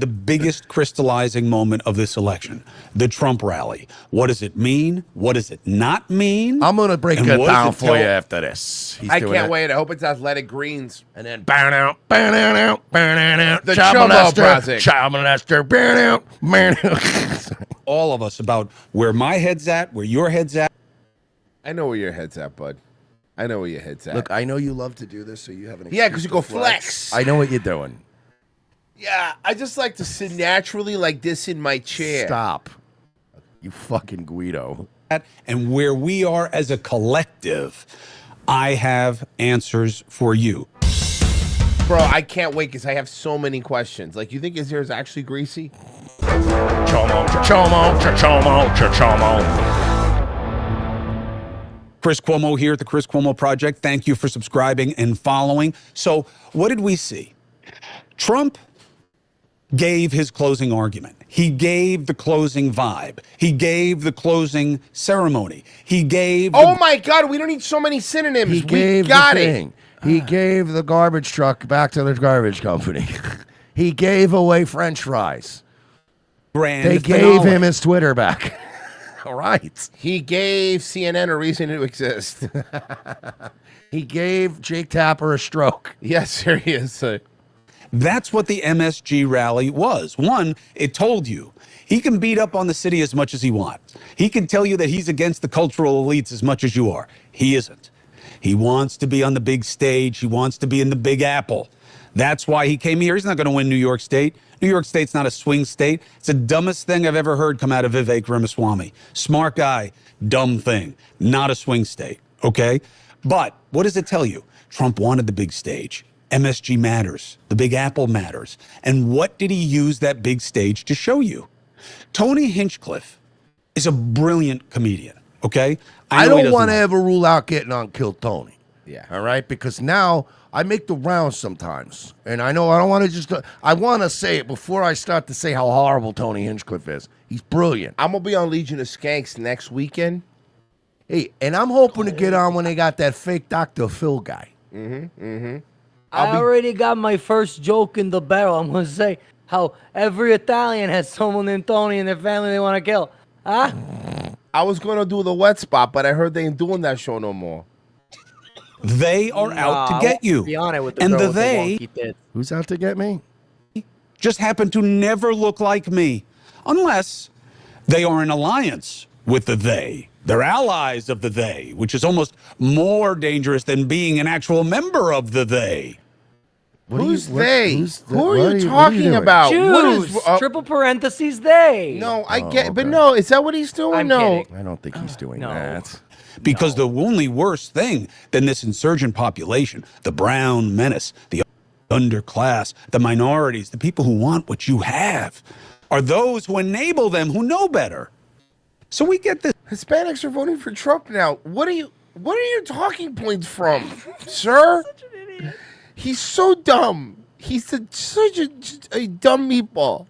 the biggest crystallizing moment of this election, the Trump rally. What does it mean? What does it not mean?
I'm going to break it down for you after this.
I can't wait. I hope it's Athletic Greens.
And then burn out, burn out, burn out.
The Chumbo Project.
Child molester, burn out, burn out.
All of us about where my head's at, where your head's at.
I know where your head's at, bud. I know where your head's at.
Look, I know you love to do this, so you have an
Yeah,
excuse
because you
to
go flex.
I know what you're doing.
Yeah, I just like to sit naturally like this in my chair.
Stop. You fucking Guido.
And where we are as a collective, I have answers for you.
Bro, I can't wait because I have so many questions. Like, you think his hair is actually greasy?
Chomo, chomo, chomo, chomo.
Chris Cuomo here at the Chris Cuomo Project. Thank you for subscribing and following. So what did we see? Trump gave his closing argument. He gave the closing vibe. He gave the closing ceremony. He gave...
Oh, my God. We don't need so many synonyms.
He
we
gave
got
the
it.
thing. He gave the garbage truck back to the garbage company. He gave away French fries. They gave him his Twitter back. All right.
He gave CNN a reason to exist.
He gave Jake Tapper a stroke.
Yes, seriously.
That's what the MSG rally was. One, it told you he can beat up on the city as much as he wants. He can tell you that he's against the cultural elites as much as you are. He isn't. He wants to be on the big stage. He wants to be in the Big Apple. That's why he came here. He's not going to win New York State. New York State's not a swing state. It's the dumbest thing I've ever heard come out of Vivek Ramaswamy. Smart guy, dumb thing. Not a swing state, okay? But what does it tell you? Trump wanted the big stage. MSG matters. The Big Apple matters. And what did he use that big stage to show you? Tony Hinchcliffe is a brilliant comedian, okay?
I
know he
don't
doesn't
want to
like-
ever rule out getting on Kill Tony.
Yeah.
All right? Because now I make the rounds sometimes. And I know I don't want to just... I want to say it before I start to say how horrible Tony Hinchcliffe is. He's brilliant.
I'm going to be on Legion of Skanks next weekend.
Hey, and I'm hoping to get on when they got that fake Dr. Phil guy.
Mm-hmm, mm-hmm.
I already got my first joke in the barrel. I'm going to say how every Italian has someone named Tony in their family they want to kill. Huh?
I was going to do the wet spot, but I heard they ain't doing that show no more.
They are out to get you.
Be on it with
And
girl
the
with
they
wonky tits.
Who's out to get me?
just happen to never look like me, unless they are in alliance with the they. They're allies of the they, which is almost more dangerous than being an actual member of the they.
Who's they? Who are you talking about?
Jews.
What is,
triple parentheses they.
No, I get, but no, is that what he's doing?
I'm
no,
kidding.
I don't think he's doing that.
Because the only worse thing than this insurgent population, the brown menace, the underclass, the minorities, the people who want what you have, are those who enable them who know better. So we get this.
Hispanics are voting for Trump now. What are your talking points from, sir? He's so dumb. He's such a dumb meatball.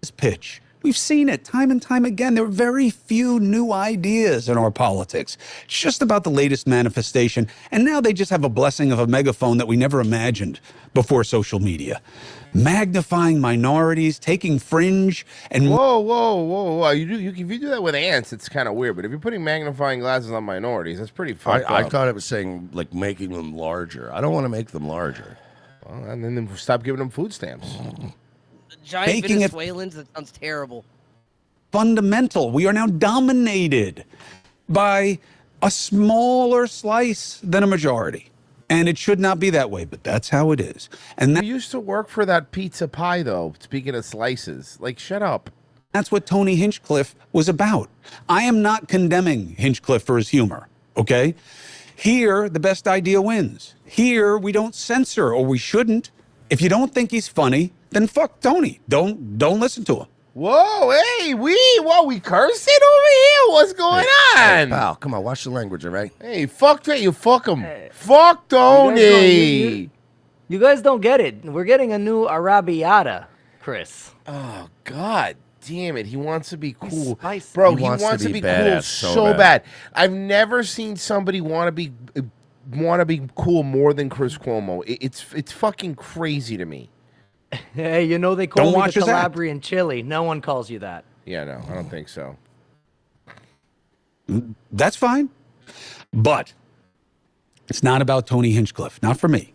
This pitch. We've seen it time and time again. There are very few new ideas in our politics. It's just about the latest manifestation. And now they just have a blessing of a megaphone that we never imagined before social media. Magnifying minorities, taking fringe, and...
Whoa. If you do that with ants, it's kind of weird. But if you're putting magnifying glasses on minorities, that's pretty fucked
I
up.
thought it was saying, like, making them larger. I don't want to make them larger.
Well, and then stop giving them food stamps.
Giant
Making it-
Venezuelans, that sounds terrible.
fundamental. We are now dominated by a smaller slice than a majority. And it should not be that way, but that's how it is. And
You used to work for that pizza pie, though, speaking of slices. Like, shut up.
that's what Tony Hinchcliffe was about. I am not condemning Hinchcliffe for his humor, okay? Here, the best idea wins. Here, we don't censor, or we shouldn't. If you don't think he's funny, then fuck Tony. Don't listen to him.
Whoa, hey, we cursing over here? What's going on?
Hey, pal, come on, watch the language, all right?
Hey, fuck that, you fuck him. Fuck Tony.
You guys don't get it. We're getting a new Arabiata, Chris.
Oh, God damn it. He wants to be cool.
spicy.
Bro,
He
he
wants
wants
to
to
be
be cool
badass
so
so
bad.
bad.
I've never seen somebody want to be cool more than Chris Cuomo. It's fucking crazy to me.
Hey, you know they call
Don't
me
watch
the
his act.
Calabrian chili. No one calls you that.
Yeah, no, I don't think so.
That's fine. But it's not about Tony Hinchcliffe, not for me.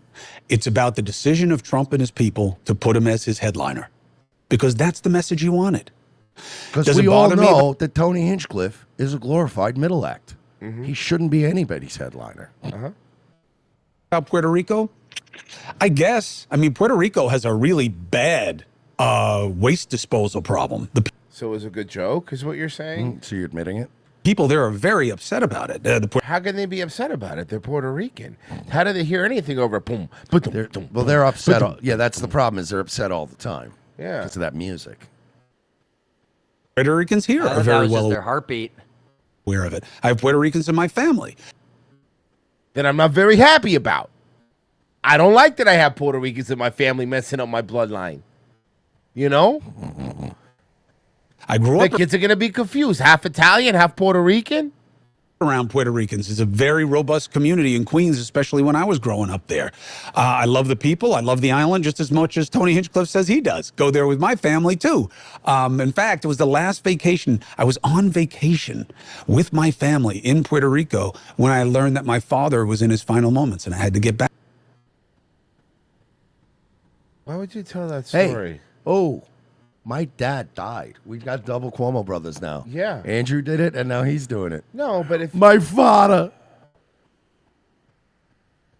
It's about the decision of Trump and his people to put him as his headliner, because that's the message he wanted.
Because
Does it
we all
bother me
know that Tony Hinchcliffe is a glorified middle act.
Mm-hmm.
He shouldn't be anybody's headliner.
About Puerto Rico? I guess. I mean, Puerto Rico has a really bad waste disposal problem.
So it was a good joke, is what you're saying?
So you're admitting it?
People there are very upset about it.
How can they be upset about it? They're Puerto Rican. How do they hear anything over boom?
Well, they're upset. Yeah, that's the problem. Is they're upset all the time.
Yeah,
because of that music.
Puerto Ricans here are
That
very
was
well
just their heartbeat.
aware of it. I have Puerto Ricans in my family.
That I'm not very happy about. I don't like that I have Puerto Ricans in my family messing up my bloodline. You know?
I grew
The
up
kids are going to be confused. Half Italian, half Puerto Rican.
around Puerto Ricans. It's a very robust community in Queens, especially when I was growing up there. I love the people. I love the island just as much as Tony Hinchcliffe says he does. Go there with my family, too. In fact, it was the last vacation. I was on vacation with my family in Puerto Rico when I learned that my father was in his final moments and I had to get back.
Why would you tell that
Hey,
story?
my dad died. We've got double Cuomo brothers now.
Yeah.
Andrew did it, and now he's doing it.
No, but if
My father.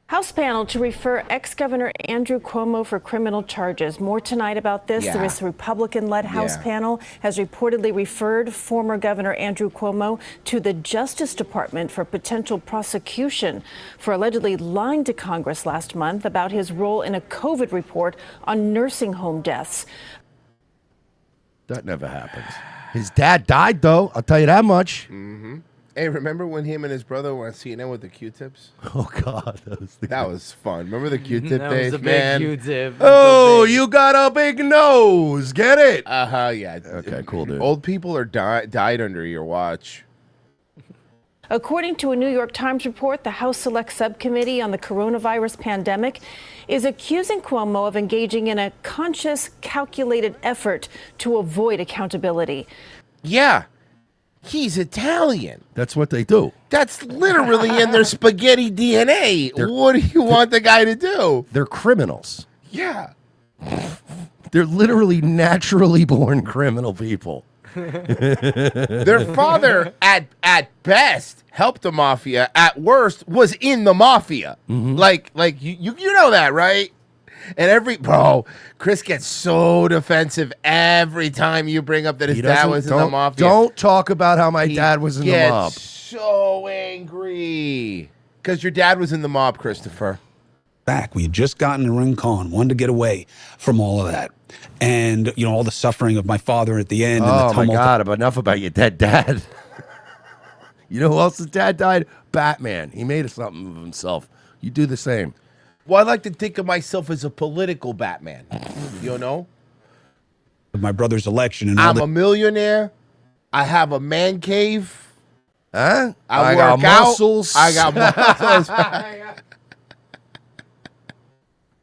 House panel to refer ex-Governor Andrew Cuomo for criminal charges. More tonight about this.
Yeah.
This Republican-led House
Yeah.
panel has reportedly referred former Governor Andrew Cuomo to the Justice Department for potential prosecution for allegedly lying to Congress last month about his role in a COVID report on nursing home deaths.
That never happens. His dad died, though. I'll tell you that much.
Mm-hmm. Hey, remember when him and his brother were on CNN with the Q-tips?
Oh, God.
That was fun. Remember the Q-tip
That
days,
was a big
man?
Q-tip.
Oh, you got a big nose. Get it?
Uh-huh, yeah.
Okay, cool, dude.
Old people are died under your watch.
According to a New York Times report, the House Select Subcommittee on the coronavirus pandemic is accusing Cuomo of engaging in a conscious, calculated effort to avoid accountability.
Yeah. He's Italian.
That's what they do.
That's literally in their spaghetti DNA. What do you want the guy to do?
They're criminals.
Yeah.
They're literally naturally born criminal people.
Their father, at best, helped the mafia. At worst, was in the mafia. Like you know that, right? And Chris gets so defensive every time you bring up that his dad was in the mafia.
Don't talk about how my dad was in the mob.
So angry because your dad was in the mob, Christopher.
Back. We had just gotten a Rincon, wanted to get away from all of that. And, you know, all the suffering of my father at the end. And the
Oh, my
tumult.
God. But enough about your dead dad. You know who else's dad died? Batman. He made something of himself. You do the same.
Well, I like to think of myself as a political Batman. You know?
My brother's election and all
I'm a millionaire. I have a man cave.
Huh?
I
got
work out.
muscles.
I got muscles.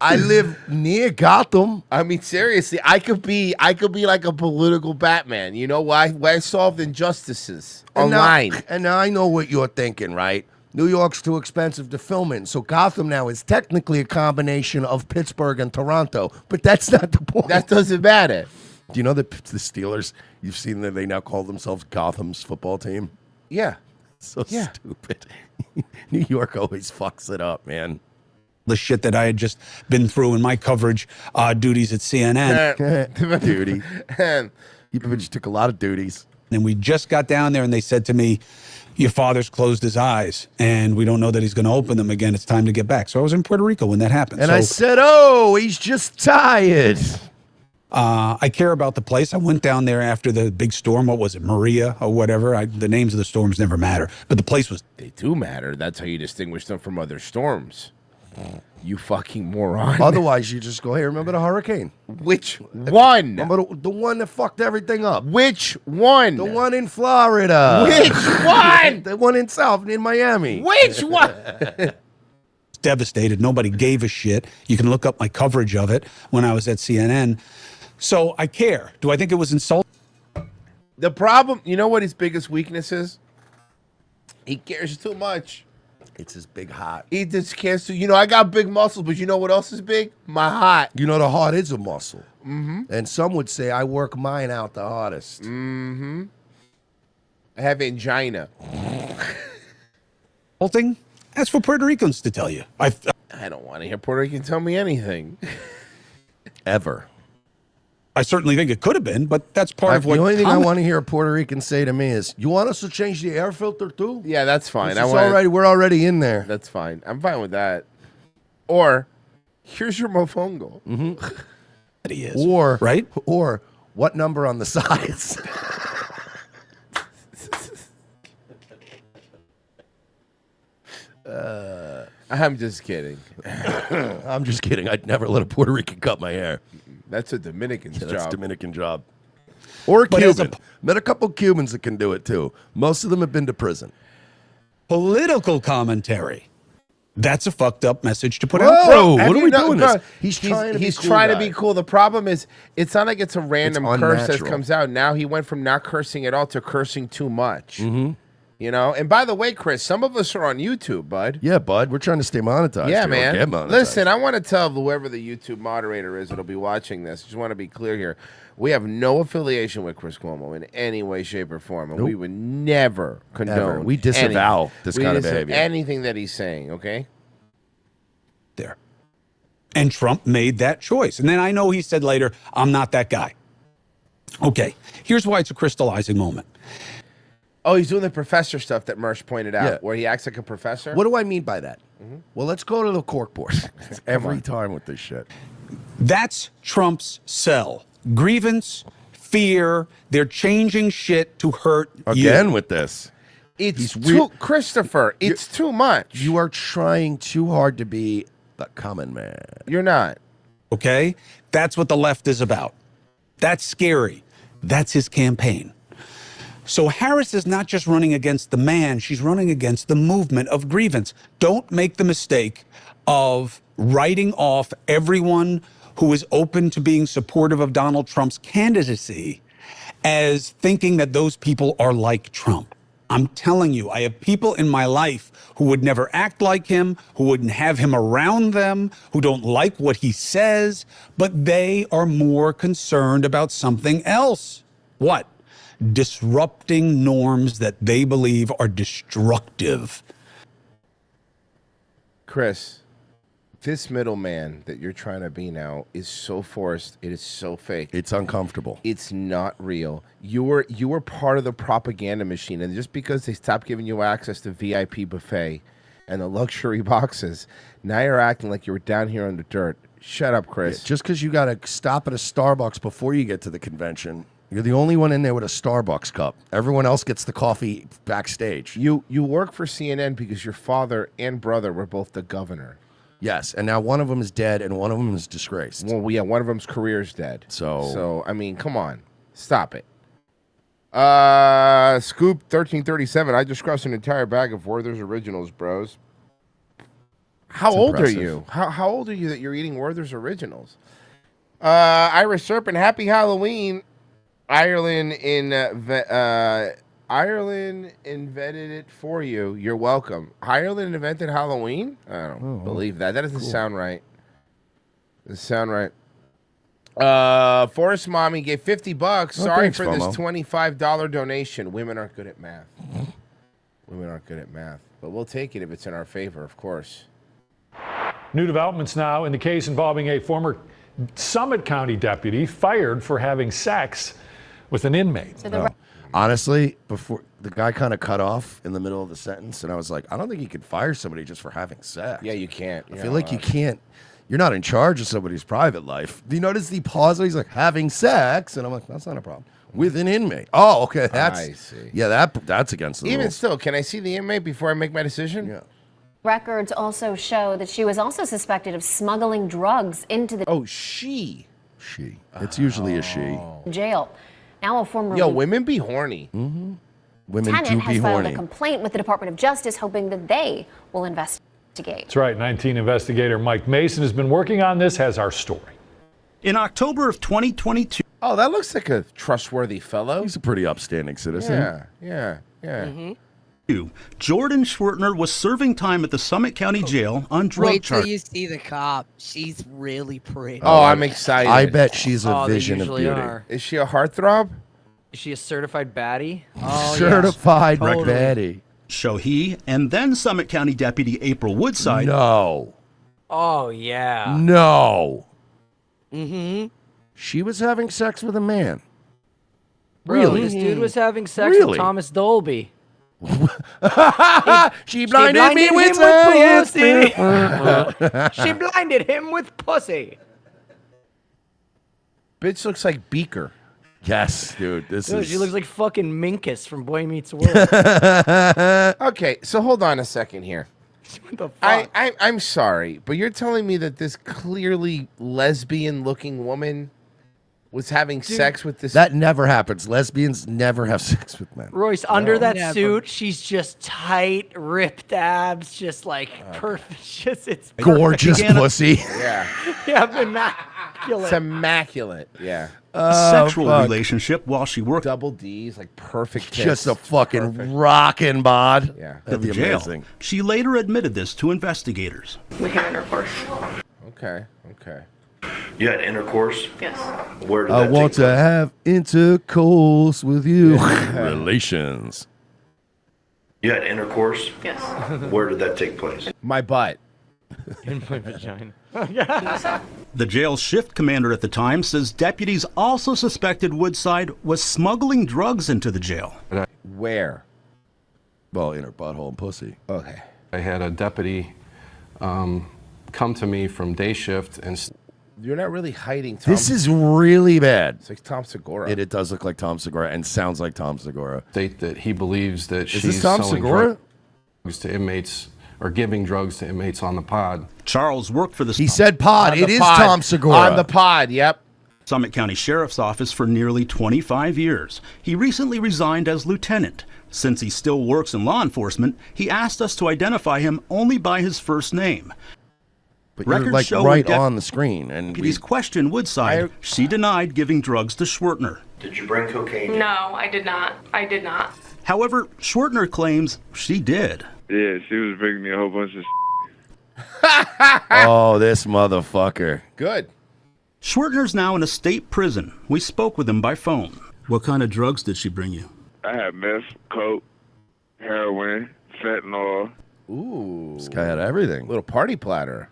I live near Gotham.
I mean, seriously, I could be like a political Batman. You know why? Why I solved injustices online.
And now I know what you're thinking, right? New York's too expensive to film in, so Gotham now is technically a combination of Pittsburgh and Toronto, but that's not the point.
That doesn't matter.
Do you know that the Steelers, you've seen that they now call themselves Gotham's football team?
Yeah.
So stupid. New York always fucks it up, man.
The shit that I had just been through in my coverage duties at CNN.
Duty. You just took a lot of duties.
And we just got down there and they said to me, your father's closed his eyes and we don't know that he's going to open them again. It's time to get back. So I was in Puerto Rico when that happened.
And I said, oh, he's just tired.
I care about the place. I went down there after the big storm. What was it, Maria or whatever? The names of the storms never matter. But the place was...
They do matter. That's how you distinguish them from other storms. You fucking moron.
Otherwise, you just go, hey, remember the hurricane?
Which one?
Remember the one that fucked everything up?
Which one?
The one in Florida.
Which one?
The one in Miami.
Which one?
devastated. Nobody gave a shit. You can look up my coverage of it when I was at CNN. So I care. Do I think it was insulting?
The problem, you know what his biggest weakness is? He cares too much.
It's his big heart.
He just cares too. You know, I got big muscles, but you know what else is big? My heart.
You know, the heart is a muscle.
Mm-hmm.
And some would say I work mine out the hardest.
Mm-hmm. I have angina.
Whole thing? That's for Puerto Ricans to tell you.
I don't want to hear Puerto Rican tell me anything.
Ever.
I certainly think it could have been, but that's part of what...
The only thing I want to hear a Puerto Rican say to me is, you want us to change the air filter too?
Yeah, that's fine.
We're already in there.
That's fine. I'm fine with that. Or, here's your mofongo.
Mm-hmm.
He is.
Or,
right?
Or, what number on the sides?
I'm just kidding.
I'm just kidding. I'd never let a Puerto Rican cut my hair.
That's a Dominican's job.
That's a Dominican job. Or a Cuban. Met a couple Cubans that can do it too. Most of them have been to prison.
Political commentary. That's a fucked up message to put
Whoa,
out.
what are we doing this?
He's trying to be cool. The problem is, it's not like it's a random curse that
unnatural.
comes out. Now he went from not cursing at all to cursing too much.
Mm-hmm.
You know? And by the way, Chris, some of us are on YouTube, bud.
Yeah, bud. We're trying to stay monetized.
Yeah,
here, or
man.
get monetized.
Listen, I want to tell whoever the YouTube moderator is that'll be watching this, just want to be clear here. We have no affiliation with Chris Cuomo in any way, shape, or form. And we would never condone.
Ever. We disavow
anything.
this
We
kind of
disavow
behavior.
anything that he's saying, okay?
There. And Trump made that choice. And then I know he said later, I'm not that guy. Okay, here's why it's a crystallizing moment.
Oh, he's doing the professor stuff that Mersh pointed out,
Yeah.
where he acts like a professor?
What do I mean by that?
Mm-hmm.
Well, let's go to the cork board. Every time with this shit.
That's Trump's sell. Grievance, fear, they're changing shit to hurt
Again
you.
with this.
It's too, Christopher, it's too much.
You are trying too hard to be the common man.
You're not.
Okay? That's what the left is about. That's scary. That's his campaign. So Harris is not just running against the man, she's running against the movement of grievance. Don't make the mistake of writing off everyone who is open to being supportive of Donald Trump's candidacy as thinking that those people are like Trump. I'm telling you, I have people in my life who would never act like him, who wouldn't have him around them, who don't like what he says, but they are more concerned about something else. What? Disrupting norms that they believe are destructive.
Chris, this middleman that you're trying to be now is so forced. It is so fake.
It's uncomfortable.
It's not real. You were part of the propaganda machine, and just because they stopped giving you access to VIP buffet and the luxury boxes, now you're acting like you were down here on the dirt. Shut up, Chris.
Yeah, just because you got to stop at a Starbucks before you get to the convention, you're the only one in there with a Starbucks cup. Everyone else gets the coffee backstage.
You work for CNN because your father and brother were both the governor.
Yes, and now one of them is dead and one of them is disgraced.
Well, yeah, one of them's career's dead.
So
I mean, come on. Stop it. Scoop 1337. I just crushed an entire bag of Werther's Originals, bros. How
That's
old
impressive.
are you? How old are you that you're eating Werther's Originals? Irish Serpent, happy Halloween. Ireland invented it for you. You're welcome. Ireland invented Halloween? I don't believe that. That doesn't sound right. Doesn't sound right. Forrest Mommy gave $50. Sorry
thanks,
for
Cuomo.
this $25 donation. Women aren't good at math. Women aren't good at math. But we'll take it if it's in our favor, of course.
New developments now in the case involving a former Summit County deputy fired for having sex with an inmate.
Honestly, before the guy kind of cut off in the middle of the sentence, and I was like, I don't think you could fire somebody just for having sex.
Yeah, you can't.
I feel like you can't. You're not in charge of somebody's private life. Do you notice the pause? He's like having sex, and I'm like, that's not a problem with an inmate. Oh, okay, that's
I see.
Yeah, that's against the
Even
rules.
still, can I see the inmate before I make my decision?
Yeah.
Records also show that she was also suspected of smuggling drugs into the
she.
It's usually a she.
jail. Now a former
Yo, women be horny.
Mm-hmm. Women
lieutenant
do
has
be
filed
horny.
a complaint with the Department of Justice, hoping that they will investigate.
That's right. 19 investigator Mike Mason has been working on this, has our story.
In October of 2022.
Oh, that looks like a trustworthy fellow.
He's a pretty upstanding citizen.
Yeah.
Jordan Schwertner was serving time at the Summit County Jail on drug
Wait till
charges.
you see the cop. She's really pretty.
Oh, I'm excited.
I bet she's a
They
vision of
usually
beauty.
are.
Is she a heartthrob?
Is she a certified baddie?
Oh,
Certified
Totally.
baddie.
So he and then Summit County Deputy April Woodside.
No.
Oh yeah.
No.
Mm-hmm.
She was having sex with a man.
Bro,
Really?
this dude was having sex
Really?
with Thomas Dolby.
She blinded me with
pussy.
pussy.
She blinded him with pussy.
Bitch looks like Beaker.
Yes, dude. This
Dude,
is.
she looks like fucking Minkus from Boy Meets World.
Okay, so hold on a second here.
What the fuck?
I'm sorry, but you're telling me that this clearly lesbian-looking woman was having sex with this?
That never happens. Lesbians never have sex with men.
Royce, under that
Never.
suit, she's just tight, ripped abs, just like perfect. Just it's
Gorgeous
Began a-
pussy.
Yeah,
yeah, immaculate.
it's immaculate. Yeah,
Sexual
fuck.
relationship while she worked
double D's, like perfect. Tits.
Just a fucking rockin' bod.
Yeah.
at
That'd
the
be
jail.
amazing.
She later admitted this to investigators.
We had intercourse.
Okay.
You had intercourse?
Yes.
Where did
I
that
want
take
to
place?
have intercourse with you. Relations.
You had intercourse?
Yes.
Where did that take place?
My butt.
In my vagina.
The jail shift commander at the time says deputies also suspected Woodside was smuggling drugs into the jail.
Where?
Well, in her butthole and pussy.
Okay.
I had a deputy come to me from day shift and
You're not really hiding. Tom.
This is really bad.
It's like Tom Segura.
It does look like Tom Segura and sounds like Tom Segura.
state that he believes that
Is
she's
this Tom
selling
Segura?
drugs to inmates or giving drugs to inmates on the pod.
Charles worked for the
He said pod.
On
It
the
is
pod.
Tom Segura.
On the pod. Yep.
Summit County Sheriff's Office for nearly 25 years. He recently resigned as lieutenant. Since he still works in law enforcement, he asked us to identify him only by his first name.
But you're
Records
like
show
right
when
on the screen. And
deputies questioned Woodside. She denied giving drugs to Schwertner.
Did you bring cocaine?
No, I did not. I did not.
However, Schwertner claims she did.
Yeah, she was bringing me a whole bunch of
oh, this motherfucker.
Good.
Schwertner's now in a state prison. We spoke with him by phone. What kind of drugs did she bring you?
I had meth, coke, heroin, fentanyl.
Ooh.
This guy had everything.
Little party platter.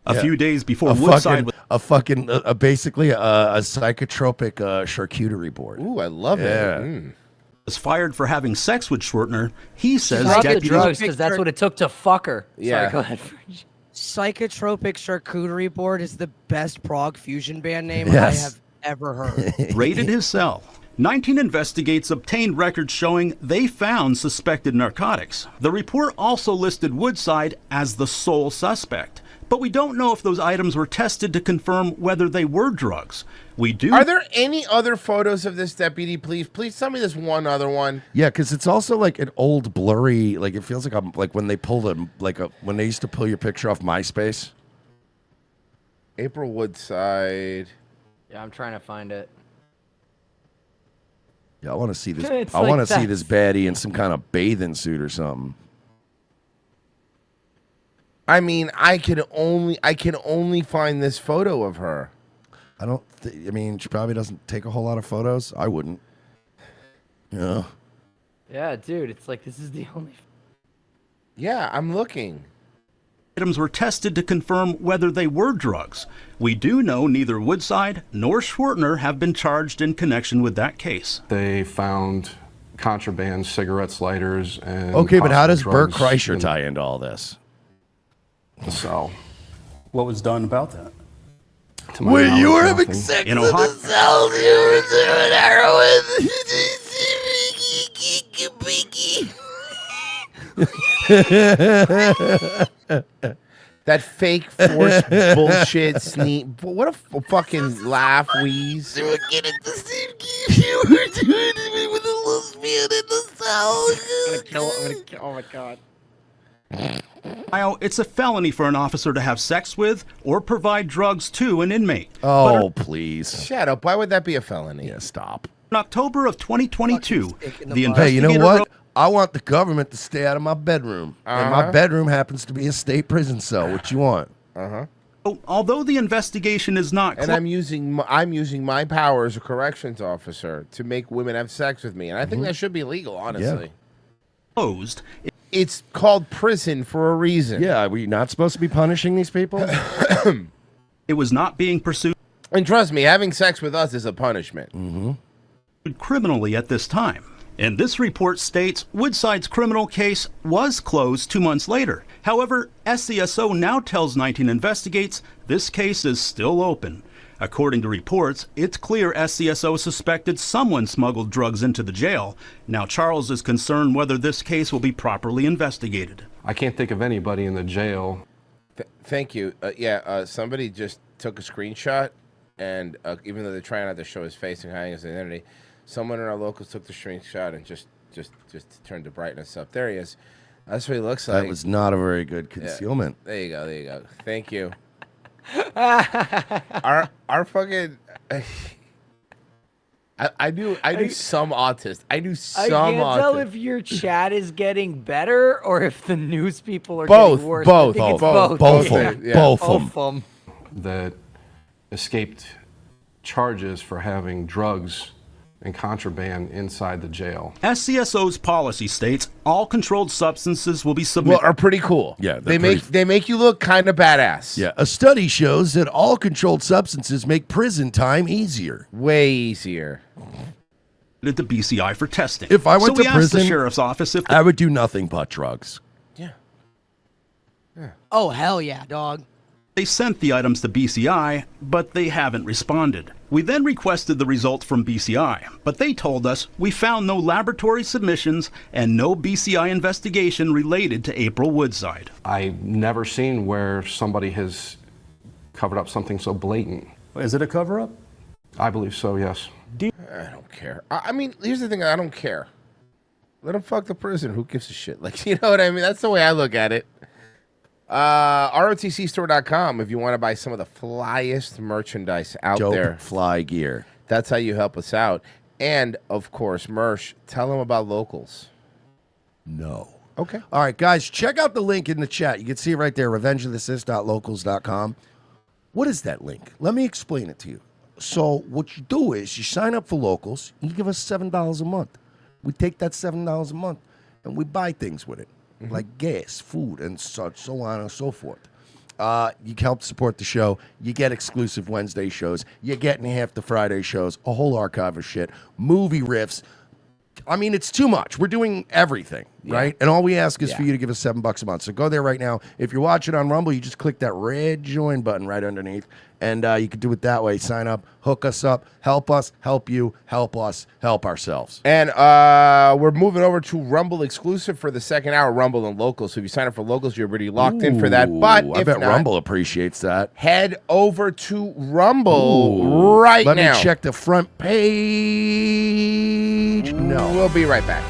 A
Yeah.
few days before
A
Woodside
fucking, basically a psychotropic charcuterie board.
Ooh, I love
Yeah.
it.
was fired for having sex with Schwertner, he says
Not the
deputies...
drugs, because that's what it took to fuck her.
Yeah.
Sorry, go ahead.
Psychotropic Charcuterie Board is the best prog fusion band name
Yes.
I have ever heard.
raided his cell. 19 investigates obtained records showing they found suspected narcotics. The report also listed Woodside as the sole suspect, but we don't know if those items were tested to confirm whether they were drugs. We do.
Are there any other photos of this deputy, please? Please tell me there's one other one.
Yeah, because it's also like an old blurry. Like it feels like I'm like when they pulled when they used to pull your picture off MySpace.
April Woodside.
Yeah, I'm trying to find it.
Yeah, I want to see this.
It's
I
like
want to see
that.
this baddie in some kind of bathing suit or something.
I mean, I can only find this photo of her.
I don't. I mean, she probably doesn't take a whole lot of photos. I wouldn't. Yeah.
Yeah, dude, it's like this is the only.
Yeah, I'm looking.
Items were tested to confirm whether they were drugs. We do know neither Woodside nor Schwertner have been charged in connection with that case.
They found contraband cigarettes, lighters, and
Okay, but how does
possible
Bert
drugs
Kreischer
in
tie into all this?
the cell.
What was done about that?
To my knowledge, nothing.
In Ohio,
cell, you were doing heroin.
That fake force bullshit sneak. What a fucking laugh wheeze.
They were getting the same game you were doing it with a lesbian in the cell.
I'm gonna kill. Oh my god.
It's a felony for an officer to have sex with or provide drugs to an inmate.
Oh, please.
Shut up. Why would that be a felony?
Yeah, stop.
In October of 2022, the
Hey, you know
investigator
what?
wrote-
I want the government to stay out of my bedroom. And my bedroom happens to be a state prison cell. What you want?
Although the investigation is not
And I'm using my power as a corrections officer to make women have sex with me, and I think that should be legal, honestly.
closed,
it's called prison for a reason.
Yeah, are we not supposed to be punishing these people?
it was not being pursued.
And trust me, having sex with us is a punishment.
Criminally at this time. And this report states Woodside's criminal case was closed 2 months later. However, SCSO now tells 19 Investigates this case is still open. According to reports, it's clear SCSO suspected someone smuggled drugs into the jail. Now Charles is concerned whether this case will be properly investigated.
I can't think of anybody in the jail.
Thank you. Somebody just took a screenshot, and even though they're trying not to show his face and hiding his identity, someone in our locals took the screenshot and just turned the brightness up. There he is. That's what he looks like.
That was not a very good concealment.
Yeah. There you go. Thank you. our fucking I do some autist. I do some
I can't
autist.
tell if your chat is getting better or if the news people are
Both,
getting worse.
both,
I think it's
both,
both.
both
of them.
That escaped charges for having drugs and contraband inside the jail.
SCSO's policy states all controlled substances will be submitted.
Are pretty cool.
Yeah,
they make you look kind of badass.
Yeah, a study shows that all controlled substances make prison time easier.
Way easier.
At the BCI for testing.
If I went
so
to
we
prison,
asked the sheriff's office if
I would do nothing but drugs.
Oh, hell yeah, dog.
they sent the items to BCI, but they haven't responded. We then requested the results from BCI, but they told us we found no laboratory submissions and no BCI investigation related to April Woodside.
I've never seen where somebody has covered up something so blatant.
Is it a cover-up?
I believe so, yes.
I don't care. I mean, here's the thing. I don't care. Let them fuck the prison. Who gives a shit? Like, you know what I mean? That's the way I look at it. ROTCstore.com if you want to buy some of the flyest merchandise out
Dope
there.
fly gear.
That's how you help us out. And, of course, Mersh, tell them about locals.
No.
Okay.
All right, guys, check out the link in the chat. You can see it right there, revengeofthesis.locals.com. What is that link? Let me explain it to you. So what you do is you sign up for Locals, and you give us $7 a month. We take that $7 a month, and we buy things with it, like gas, food, and such, so on and so forth. You can help support the show. You get exclusive Wednesday shows. You're getting half the Friday shows, a whole archive of shit, movie riffs. I mean, it's too much. We're doing everything, right? And all we ask is for you to give us $7 a month. So go there right now. If you're watching on Rumble, you just click that red join button right underneath, and you can do it that way. Sign up, hook us up, help us, help you, help us, help ourselves.
And we're moving over to Rumble exclusive for the second hour, Rumble and Locals. So if you sign up for Locals, you're already locked in for that. But
I
if
bet
not,
Rumble appreciates that.
head over to Rumble right
Let
now.
me check the front page. No.
We'll be right back.